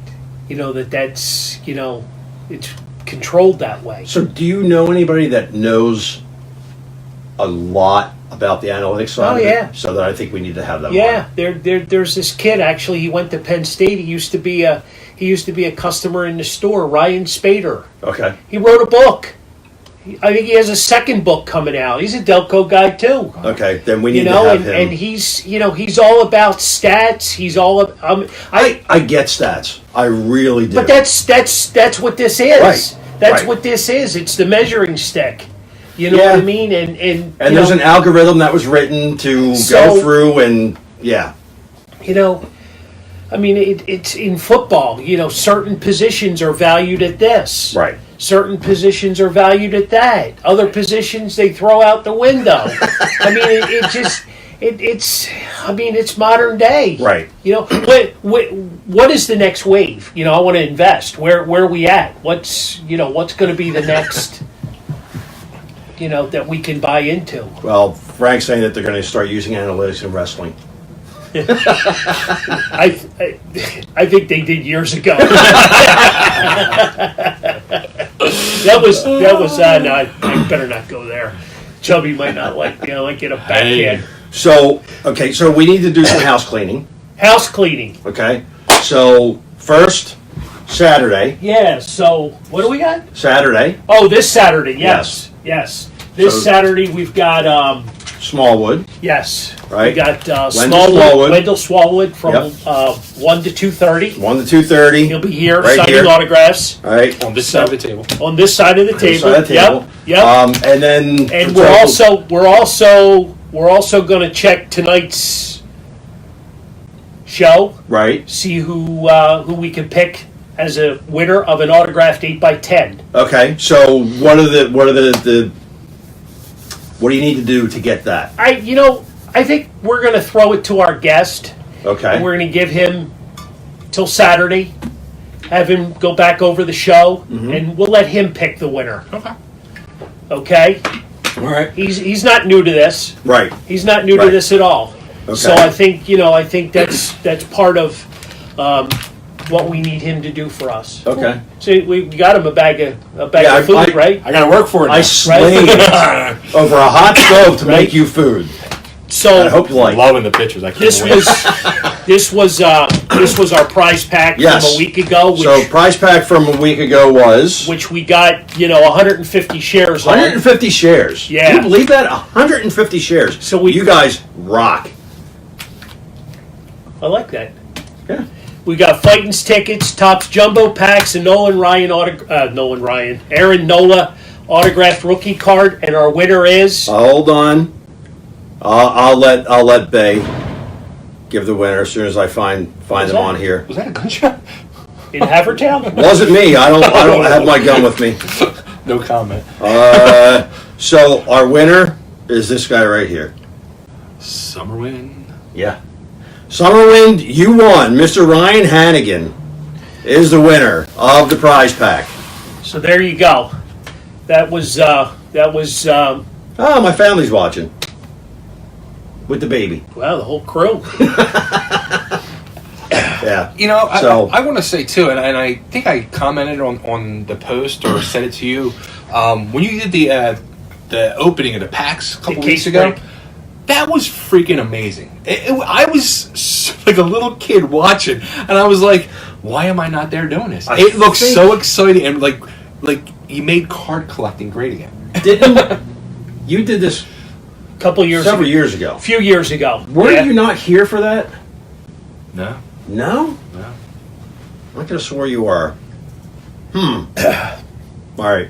you know, that's, you know, it's controlled that way. So do you know anybody that knows a lot about the analytics side Oh, of it? yeah. So that I think we need to have them Yeah, on. there's this kid, actually, he went to Penn State. He used to be a customer in the store, Ryan Spader. Okay. He wrote a book. I think he has a second book coming out. He's a Delco guy too. Okay, then we need You to know, have him. and he's, you know, he's all about stats. He's all I get stats. I really do. but that's what this is. Right, That's right. what this is. It's the measuring stick. You know Yeah. what I mean? And and you there's know, an algorithm that was written to So- go through and yeah. you know, I mean, it's in football. You know, certain positions are valued at this. Right. Certain positions are valued at that. Other positions they throw out the window. I mean, it's modern day. Right. You know, what is the next wave? You know, I want to invest. Where are we at? What's going to be the next? You know, that we can buy into. Well, Frank's saying that they're going to start using analytics in wrestling. I think they did years ago. that was no, I better not go there. Chubby might not like get a backhand. So okay, so we need to do some house cleaning. House cleaning. Okay. So first Saturday. Yeah. So what do we got? Saturday. Oh, this Saturday. Yes. This So- Saturday we've got Smallwood. yes. Right. We got Smallwood. Wendell Smallwood from Yep. 1 to 2:30. 1 to 2:30. He'll be here Right signing here. autographs All right. On this side of the table. on this side of the table. Side of the table. Yep. And then And for we're also going to check tonight's show, right. see who we can pick as a winner of an autographed 8x10. Okay. So what do you need to do to get that? I think we're going to throw it to our guest. Okay. And we're going to give him till Saturday, have him go back over the show, and we'll let him pick the winner. Okay. Okay? All right. He's not new to this. Right. He's not new to Right. this at all. Okay. So I think that's part of what we need him to do for us. Okay. So we got him a bag of Yeah, food, right? I gotta work for it. I now. slaved over a hot stove to make you food. So I hope you like. Loving the pictures. I can't this wait. was our prize pack Yes. from a week ago, So prize pack from a week ago was which we got 150 shares on. 150 shares. Yeah. Can you believe that? 150 shares. So you guys rock. I like that. Yeah. We got Fightins tickets, Topps jumbo packs, and Aaron Nola autographed rookie card, and our winner is Hold on. I'll let Bay give the winner as soon as I find them that? on here. Was that a gunshot? in Havertown. Wasn't me. I don't have my gun with me. No comment. So our winner is this guy right here. Summerwind. Yeah. Summerwind, you won. Mr. Ryan Hannigan is the winner of the prize pack. So there you go. That was Oh, my family's watching. With the baby. well, the whole crew. Yeah. You know, So- I want to say too, and I think I commented on the post or sent it to you when you did the opening of the packs a couple The weeks case ago. break. That was freaking amazing. I was like a little kid watching, and I was like, "Why am I not there doing this?" It looks so exciting, and like you made card collecting great again. Didn't you did this Couple years several ago. years ago? A few years ago. Were Yeah. you not here for that? No, No? no. I could have swore you were. All right.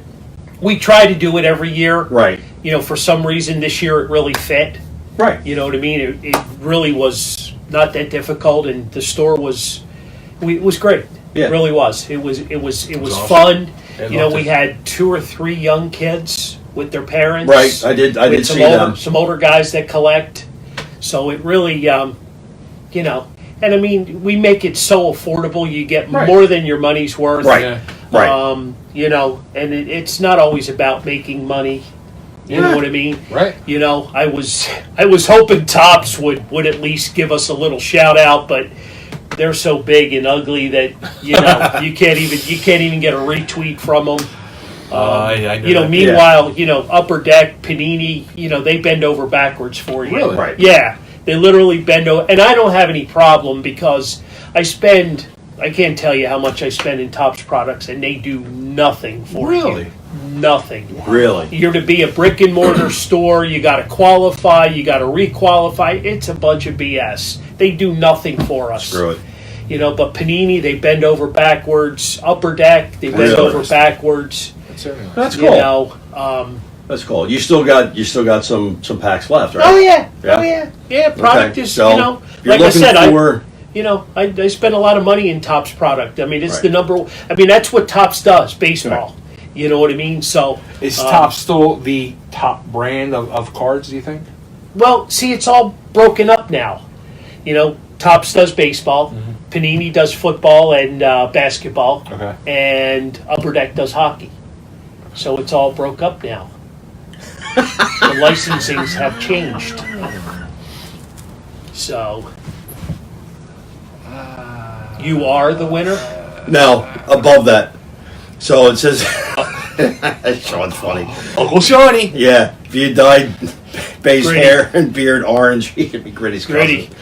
We try to do it every year. Right. You know, for some reason this year it really fit. Right. You know what I mean? It really was not that difficult, and the store was great. Yeah. It really was. It was awesome. fun. I You know, loved we it. had 2 or 3 young kids with their parents. Right. I did With see them. some older guys that collect. So it really, you know, and I mean, we make it so affordable. You get Right. more than your money's worth. Right. Yeah. Right. You know, and it's not always about making money. You know what I mean? Right. You know, I was hoping Topps would at least give us a little shout out, but they're so big and ugly that you know you can't even get a retweet from them. I know You know, that. meanwhile, you know, Upper Deck, Panini, you know, they bend over backwards for you. Really? Right. Yeah, they literally bend over, and I don't have any problem because I can't tell you how much I spend in Topps products, and they do nothing for you. Really? Nothing. Really. You're to be a brick and mortar store. You got to qualify. You got to requalify. It's a bunch of BS. They do nothing for us. Screw it. You know, but Panini, they bend over backwards. Upper Deck, they bend Really? over backwards. That's You cool. know. That's cool. You still got some packs left, right? Oh yeah. Yeah. Oh yeah. Yeah. Product Okay, is so you know, if you're like I looking said, for, you know, I spend a lot of money in Topps product. I mean, it's Right. the number. I mean, that's what Topps does. Baseball. You know what I mean? So Is Topps still the top brand of cards, do you think? well, see, it's all broken up now. You know, Topps does baseball, Panini does football and basketball, Okay. and Upper Deck does hockey. So it's all broke up now. The licensings have changed. So you are the winner. no, above that. So it says, Sean's funny. Uncle Shawnee. Yeah, if you dyed Bay's Gritty. hair and beard orange, you'd be Gritty's Gritty. cousin.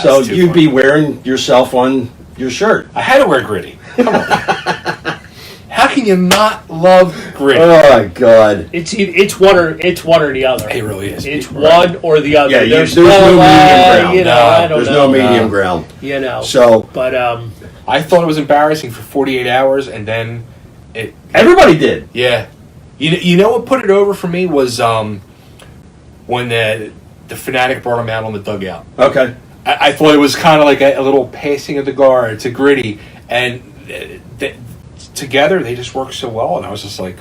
So That's too you'd funny. be wearing yourself on your shirt. I had to wear Gritty. Come on. How can you not love Gritty? Oh my God. It's one or the other. It really is. It's Right. one or the other. Yeah, there's no medium ground. You know, No, I don't There's know. no medium No. ground. You know. So But I thought it was embarrassing for 48 hours, and then it. everybody did. Yeah. You know what put it over for me was when the Fanatic brought him out on the dugout. Okay. I thought it was kind of like a little passing of the guard to Gritty, and together they just work so well. And I was just like,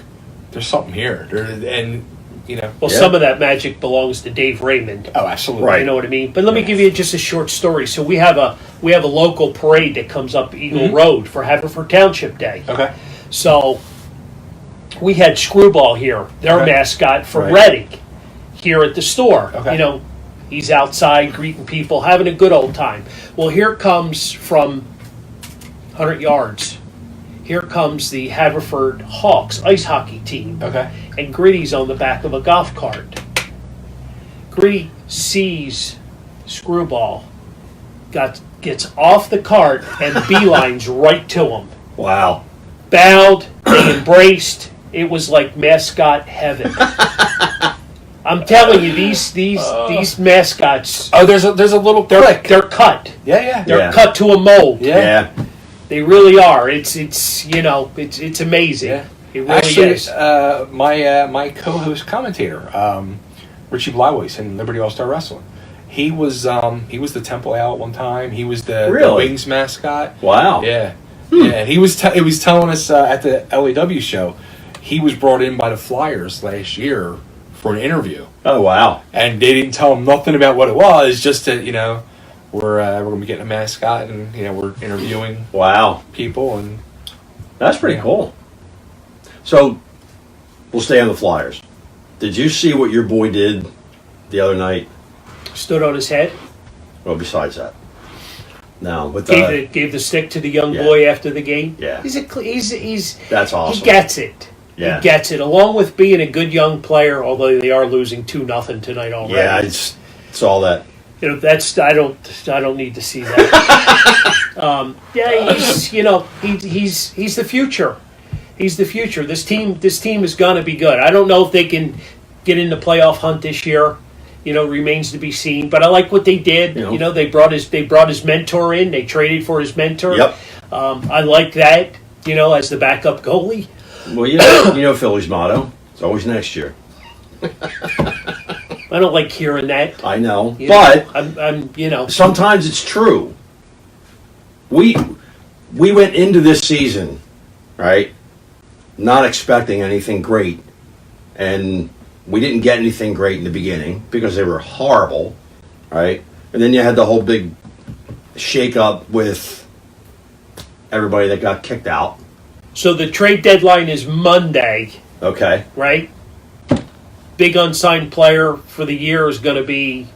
"There's something here," and you know. well, Yeah. some of that magic belongs to Dave Raymond. Oh, absolutely. Right. You know what I mean? But let me give you just a short story. So we have a local parade that comes up Eagle Road for Havertown Township Day. Okay. So we had Screwball here, their Okay. mascot from Right. Reading, here at the store. Okay. You know, he's outside greeting people, having a good old time. Well, here comes from 100 yards. Here comes the Haverford Hawks ice hockey team. Okay. And Gritty's on the back of a golf cart. Gritty sees Screwball, gets off the cart and beelines right to him. Wow. Bowed, they embraced. It was like mascot heaven. I'm telling you, these mascots, Oh, there's a little click. they're cut. Yeah. They're Yeah. cut to a mold. Yeah. Yeah. They really are. It's you know, it's amazing. Yeah. It really Actually, is. my co-host commentator, Richie Blywace in Liberty All Star Wrestling, he was the Temple Owl at one time. He was the Really? Wings mascot. Wow. Yeah, yeah. He was telling us at the LAW show, he was brought in by the Flyers last year for an interview, Oh wow. and they didn't tell him nothing about what it was. Just that we're going to be getting a mascot, and we're interviewing Wow. people, and That's pretty cool. So we'll stay on the Flyers. Did you see what your boy did the other night? Stood on his head, Well, besides that. Now with gave the stick to the young Yeah. boy after the game. Yeah. He's that's awesome. he gets it. Yeah. He gets it. Along with being a good young player, although they are losing 2-0 tonight already. Yeah, it's all that. You know, that's I don't need to see that. Yeah, he's the future. He's the future. This team is gonna be good. I don't know if they can get in the playoff hunt this year. Remains to be seen. But I like what they did. You know. They brought his mentor in. They traded for his mentor. Yep. I like that. as the backup goalie. Well, you know Philly's motto. It's always next year. I don't like hearing that. I know, You but know, I'm sometimes it's true. We went into this season, right, not expecting anything great, and we didn't get anything great in the beginning because they were horrible, right? And then you had the whole big shake-up with everybody that got kicked out. So the trade deadline is Monday, Okay. right? Big unsigned player for the year is going to be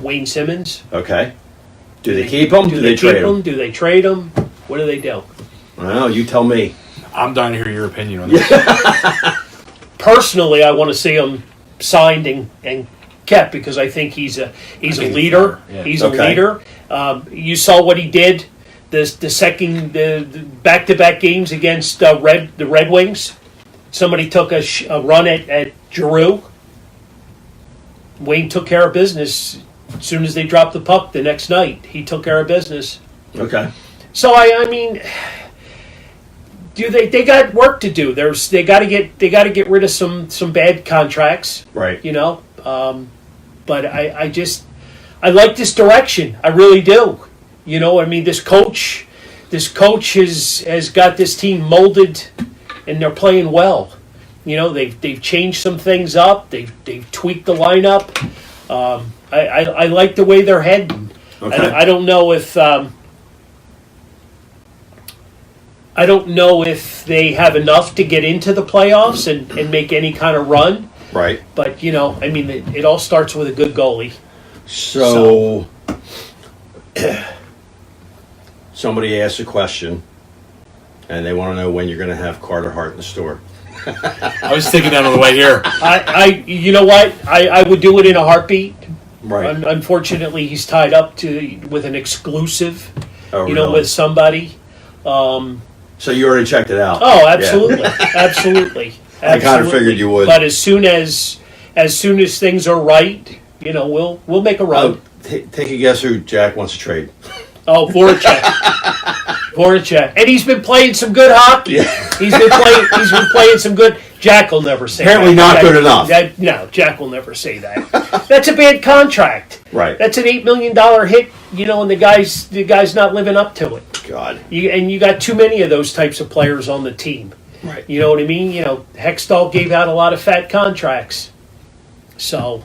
Wayne Simmons. Okay. Do they keep him? Do they trade keep him? Do they trade him? What do they do? Well, you tell me. I'm dying to hear your opinion on this. Personally, I want to see him signed and kept because I think he's a leader. Yeah. He's Okay. a leader. You saw what he did the back-to-back games against the Red Wings. Somebody took a run at Giroux. Wayne took care of business as soon as they dropped the puck the next night. He took care of business. Okay. So I mean, do they got work to do? They got to get rid of some bad contracts. Right. But I like this direction. I really do. I mean, this coach has got this team molded, and they're playing well. They've changed some things up. They've tweaked the lineup. I like the way they're heading. Okay. I don't know if they have enough to get into the playoffs and make any kind of run. Right. But I mean, it all starts with a good goalie. So somebody asked a question, and they want to know when you're going to have Carter Hart in the store. I was thinking that on the way here. You know what? I would do it in a heartbeat. Right. Unfortunately, he's tied up with an exclusive. Oh, really? With somebody. So you already checked it out? Oh, absolutely, Yeah. absolutely. I kind of figured you would. But as soon as things are right, we'll make a run. Take a guess who Jack wants to trade. Oh, Voracek, and he's been playing some good hockey. Yeah. He's been playing some good. Jack will never say Apparently that. not good enough. No, Jack will never say that. That's a bad contract. Right. That's an $8 million hit. And the guy's not living up to it. God. You got too many of those types of players on the team. Right. You know what I mean? Hextall gave out a lot of fat contracts. So,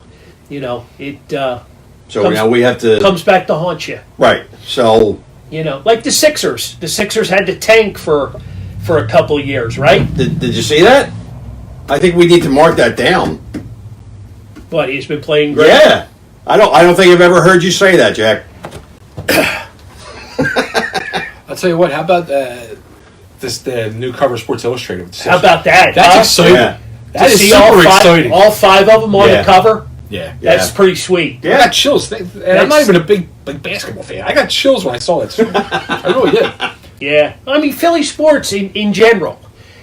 it So now we have to... comes back to haunt you. Right. So... Like the Sixers. The Sixers had to tank for a couple of years, right? Did you see that? I think we need to mark that down. But he's been playing great. Yeah. I don't think I've ever heard you say that, Jack. I'll tell you what. How about the new cover of Sports Illustrated? With the How about that? That's exciting. Yeah. That is see super exciting. all five of them on Yeah. the cover. Yeah. That's pretty sweet. I got chills. And I'm not even a big basketball fan. I got chills when I saw that story. I really did. Yeah. I mean, Philly sports in general.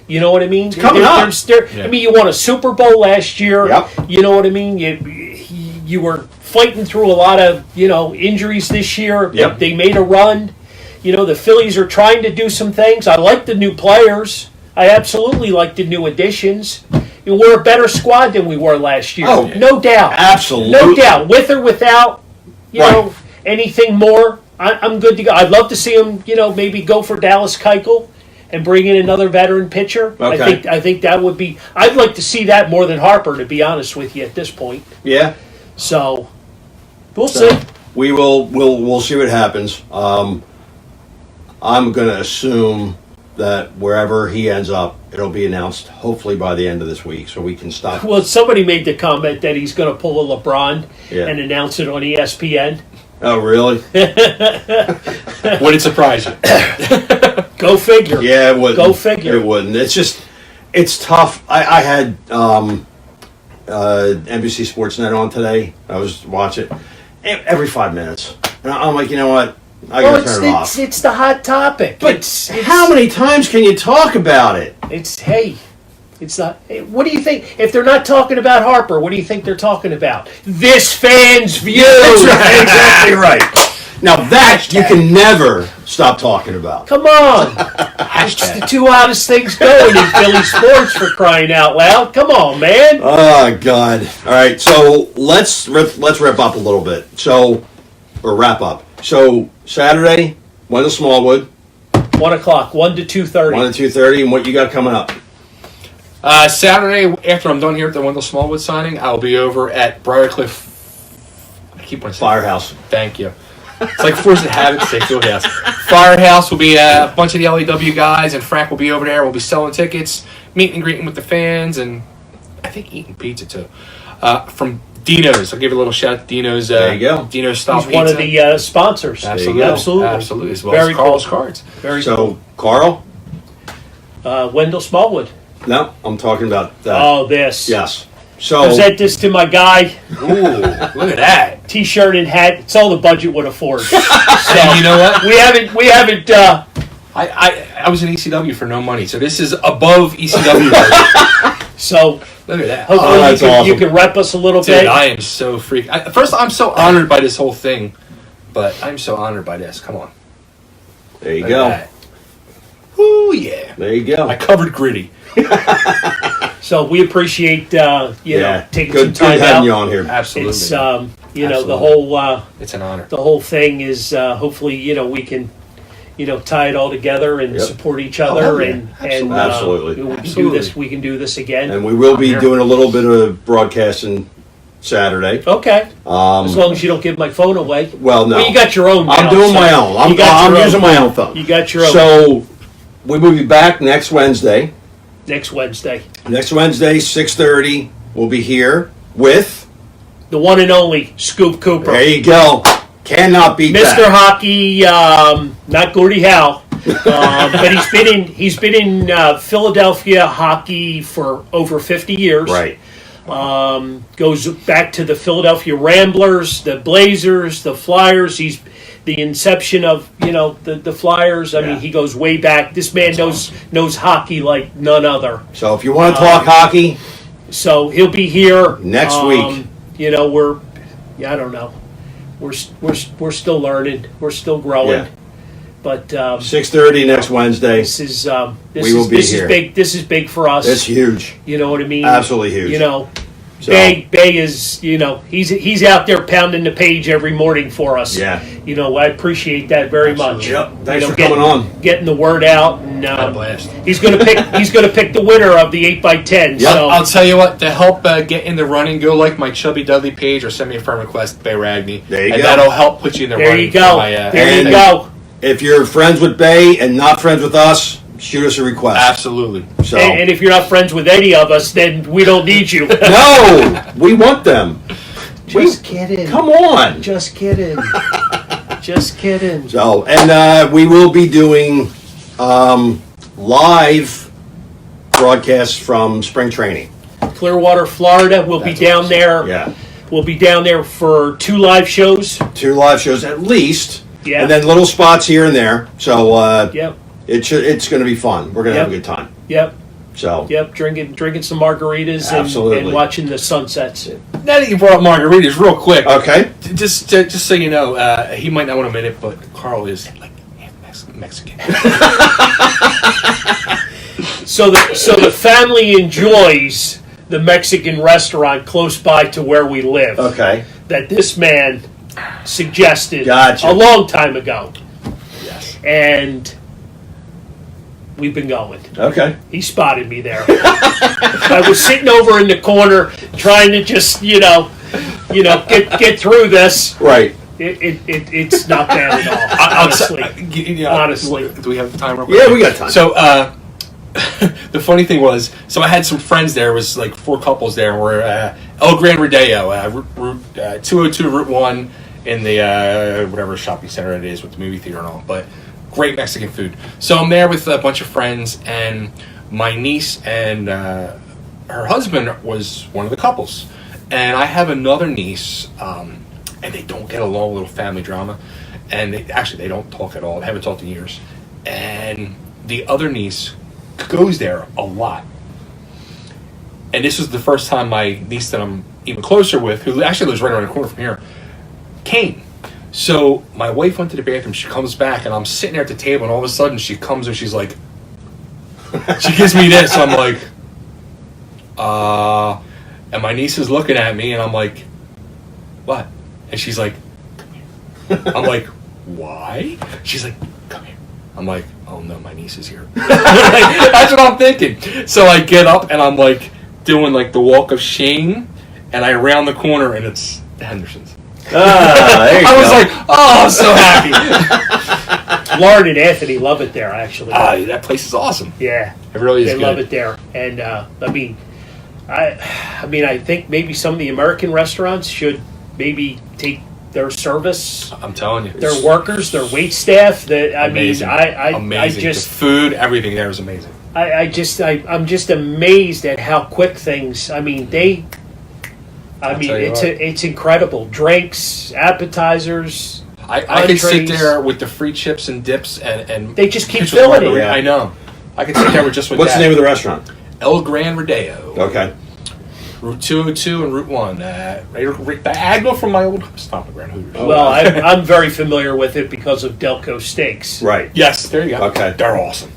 You know what I mean? It's coming up. Yeah. I mean, you won a Super Bowl last year. Yep. You know what I mean? You were fighting through a lot of, injuries this year. Yep. They made a run. The Phillies are trying to do some things. I like the new players. I absolutely like the new additions. We're a better squad than we were last year. Oh, no doubt. Absolutely. No doubt. With or without, Right. anything more, I'm good to go. I'd love to see him, maybe go for Dallas Keuchel and bring in another veteran pitcher. Okay. I think that would be. I'd like to see that more than Harper, to be honest with you, at this point. Yeah. So we'll So see. we'll see what happens. I'm going to assume that wherever he ends up, it'll be announced hopefully by the end of this week, so we can stop. Well, somebody made the comment that he's going to pull a LeBron Yeah. and announce it on ESPN. Oh, really? Would it surprise you? Go figure. Yeah, it wouldn't. Go figure. It wouldn't. It's tough. I had NBC Sportsnet on today. I was watching every 5 minutes, and I'm like, you know what? I gotta turn it off. It's the hot topic. But how many times can you talk about it? It's not. What do you think? If they're not talking about Harper, what do you think they're talking about? This fan's view. That's right. Exactly right. Now that you can never stop talking about. Come on. It's the two hottest things going in Philly sports, for crying out loud. Come on, man. Oh God! All right, so let's wrap up a little bit. Or wrap up. So Saturday, Wendell Smallwood, 1 o'clock, 1 to 2:30. 1 to 2:30, and what you got coming up? Saturday, after I'm done here at the Wendell Smallwood signing, I'll be over at Briarcliff. I keep wanting to say Firehouse. Thank you. It's like Force of Habit, say Fieldhouse. Firehouse will be a bunch of the LAW guys, and Frank will be over there. We'll be selling tickets, meeting and greeting with the fans, and I think eating pizza too. From Dino's, I'll give a little shout out to Dino's. There you go. Dino's style He's pizza. one of the sponsors. Absolutely, Absolutely. as well Very as Carl's cool. Cards. Very So Carl? cool. Wendell Smallwood. No, I'm talking about that. Oh, this. Yes. So Present this to my guy. Ooh, look at that. T-shirt and hat. It's all the budget would afford. So And you know what? we haven't. I was in ECW for no money, so this is above ECW. So Look at that. hopefully that's you awesome. can rep us a little Dude, bit. I am so freak. First, I'm so honored by this whole thing, but I'm so honored by this. Come on. there you Look go. at that. Ooh, yeah. There you go. I covered gritty. So we appreciate taking good, some time good having out. you on here. Absolutely. It's the Absolutely. whole It's an honor. the whole thing is hopefully we can tie it all together and Yep. support each other yeah. and Absolutely. we can Absolutely. do this. We can do this again. And we will be I'm here. doing a little bit of broadcasting Saturday. Okay, as long as you don't give my phone away. Well, no. Well, you got your own. I'm now, doing so my own. you got I'm your using own. my own phone. You got your own. So we will be back next Wednesday. Next Wednesday, Next Wednesday, 6:30. We'll be here with. the one and only Scoop Cooper, There you go. Cannot beat Mr. that. Hockey, not Gordie Howe, but he's been in Philadelphia hockey for over 50 years. Right. Goes back to the Philadelphia Ramblers, the Blazers, the Flyers. He's the inception of the Flyers. I Yeah. mean, he goes way back. This man knows hockey like none other. So if you want to talk hockey, So he'll be here Next week. I don't know. We're still learning. We're still growing. Yeah. But 6:30 next Wednesday. this is We will be this here. is big. This is big for us. It's huge. You know what I mean? Absolutely huge. So- Bay is he's out there pounding the page every morning for us. Yeah. I appreciate that very much. Yep. Thanks for getting, coming on. getting the word out, and Had a blast. he's gonna pick the winner of the 8x10. Yep. So I'll tell you what, to help get in the running, go like my Chubby Dudley page or send me a friend request, Bay Ragney. There you and go. that'll help put you in the there running. you go. for my, there you and- go. If you're friends with Bay and not friends with us, shoot us a request. Absolutely. So And if you're not friends with any of us, then we don't need you. no, we want them. Just kidding. Come on. Just kidding. Just kidding. So, and we will be doing live broadcasts from spring training. Clearwater, Florida. We'll be That's down awesome. there. Yeah, We'll be down there for 2 live shows. 2 live shows at least. Yeah. And then little spots here and there. So Yep. it's going to be fun. We're going to have a Yep. good time. Yep. So Yep. Drinking some margaritas Absolutely. and watching the sunsets. Now that you brought up margaritas, real quick, okay. just so you know, he might not want to admit it, but Carl is like half Mexican. So the family enjoys the Mexican restaurant close by to where we live. Okay. That this man suggested Gotcha. a long time ago. Yes. And we've been going. Okay. He spotted me there. I was sitting over in the corner trying to just, get through this. Right. It's not bad at all. Honestly. Honestly. Do we have time? Real quick? Yeah, we got time. So, the funny thing was, so I had some friends there. It was like 4 couples there. We're El Gran Rodeo, Route 202 Route 1 in the whatever shopping center it is with the movie theater and all. But great Mexican food. So I'm there with a bunch of friends, and my niece and her husband was one of the couples. And I have another niece, and they don't get along, a little family drama. And they don't talk at all. They haven't talked in years. And the other niece goes there a lot. And this was the first time my niece that I'm even closer with, who actually lives right around the corner from here, came. So my wife went to the bathroom. She comes back, and I'm sitting there at the table, and all of a sudden she comes and she's like, she gives me this. I'm like, and my niece is looking at me, and I'm like, what? And she's like, I'm like, why? She's like, come here. I'm like, oh no, my niece is here. That's what I'm thinking. So I get up and I'm like doing like the walk of shame, and I round the corner and it's the Hendersons. There you I was go. like, oh, I'm so happy. Lauren and Anthony love it there, actually. That place is awesome. Yeah, It really is they good. love it there. And I think maybe some of the American restaurants should maybe take their service, I'm telling you. their workers, their wait staff. Amazing. I just the food, everything there is amazing. I'm just amazed at how quick things. I mean, it's incredible. Drinks, appetizers. I could sit entrees. there with the free chips and dips and They just keep pitch with filling it. margarita. Yeah. I know. I could sit there with just with What's that. the name of the restaurant? El Gran Rodeo. Okay. Route 202 and Route 1. Diagonal from my old stomping ground. Hooters. Oh, Well, wow. I'm very familiar with it because of Delco Steaks. Right. Yes, there you go. Okay. They're awesome.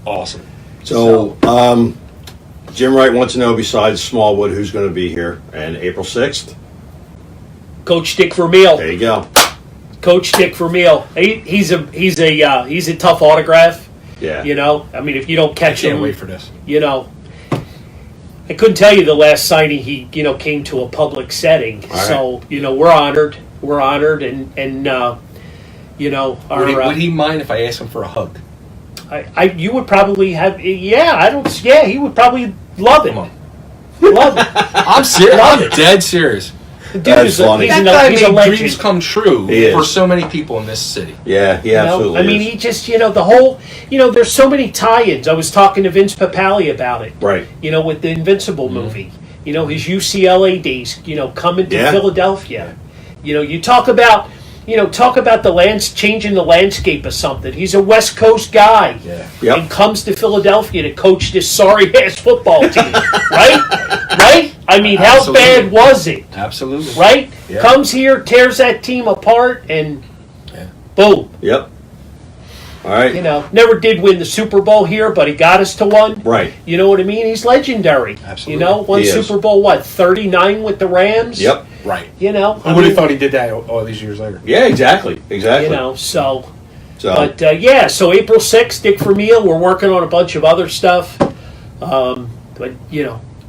Awesome. So, Jim Wright wants to know, besides Smallwood, who's going to be here, and April 6th. Coach Dick Vermeil. There you go. Coach Dick Vermeil. He's a tough autograph. Yeah. You know, I mean, if you don't I catch can't him, wait for this. you know, I couldn't tell you the last signing he, came to a public setting. All right. So, we're honored. We're honored, and our. Would he mind if I asked him for a hug? You would probably have. Yeah, he would probably love it. Come on. Love it. I'm serious. Love I'm it. dead serious. Dude That's is a, funny. he's, That an, guy he's a made legend. dreams come true He is. for so many people in this city. Yeah, he absolutely I mean, is. he just, the whole, there's so many tie-ins. I was talking to Vince Papale about it. Right. With the Invincible movie. His UCLA days, coming to Yeah. Philadelphia. You talk about the changing the landscape of something. He's a West Coast guy. Yeah. Yep. And comes to Philadelphia to coach this sorry-ass football team. Right? I mean, how Absolutely. bad was it? Absolutely. Right? Yeah. Comes here, tears that team apart, and Yeah. boom. Yep. All right. Never did win the Super Bowl here, but he got us to one. Right. You know what I mean? He's legendary. Absolutely. Won He is. Super Bowl, 39 with the Rams? Yep. Right. Who Who would have thought he did that all these years later? Yeah, exactly. Exactly. So, So, but so April 6th, Dick Vermeil, we're working on a bunch of other stuff. But,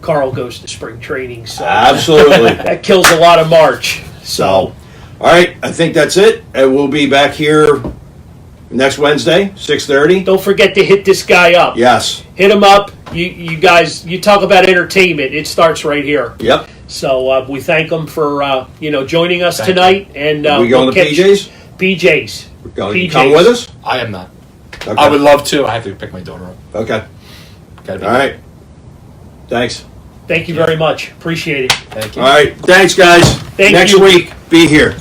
Carl goes to spring training, so absolutely. that kills a lot of March. So, all right. I think that's it. And we'll be back here next Wednesday, 6:30. Don't forget to hit this guy up. Yes. Hit him up. You guys, you talk about entertainment. It starts right here. Yep. So we thank them for joining us Thank you. tonight. And we going to PJ's? PJ's. We're going. You PJ's. come with us? I am not. Okay. I would love to. I have to pick my daughter up. Okay. Gotta be All right. Thanks. Thank you very much. Appreciate it. Thank you. All right. Thanks, guys. Thank Next you. week, be here.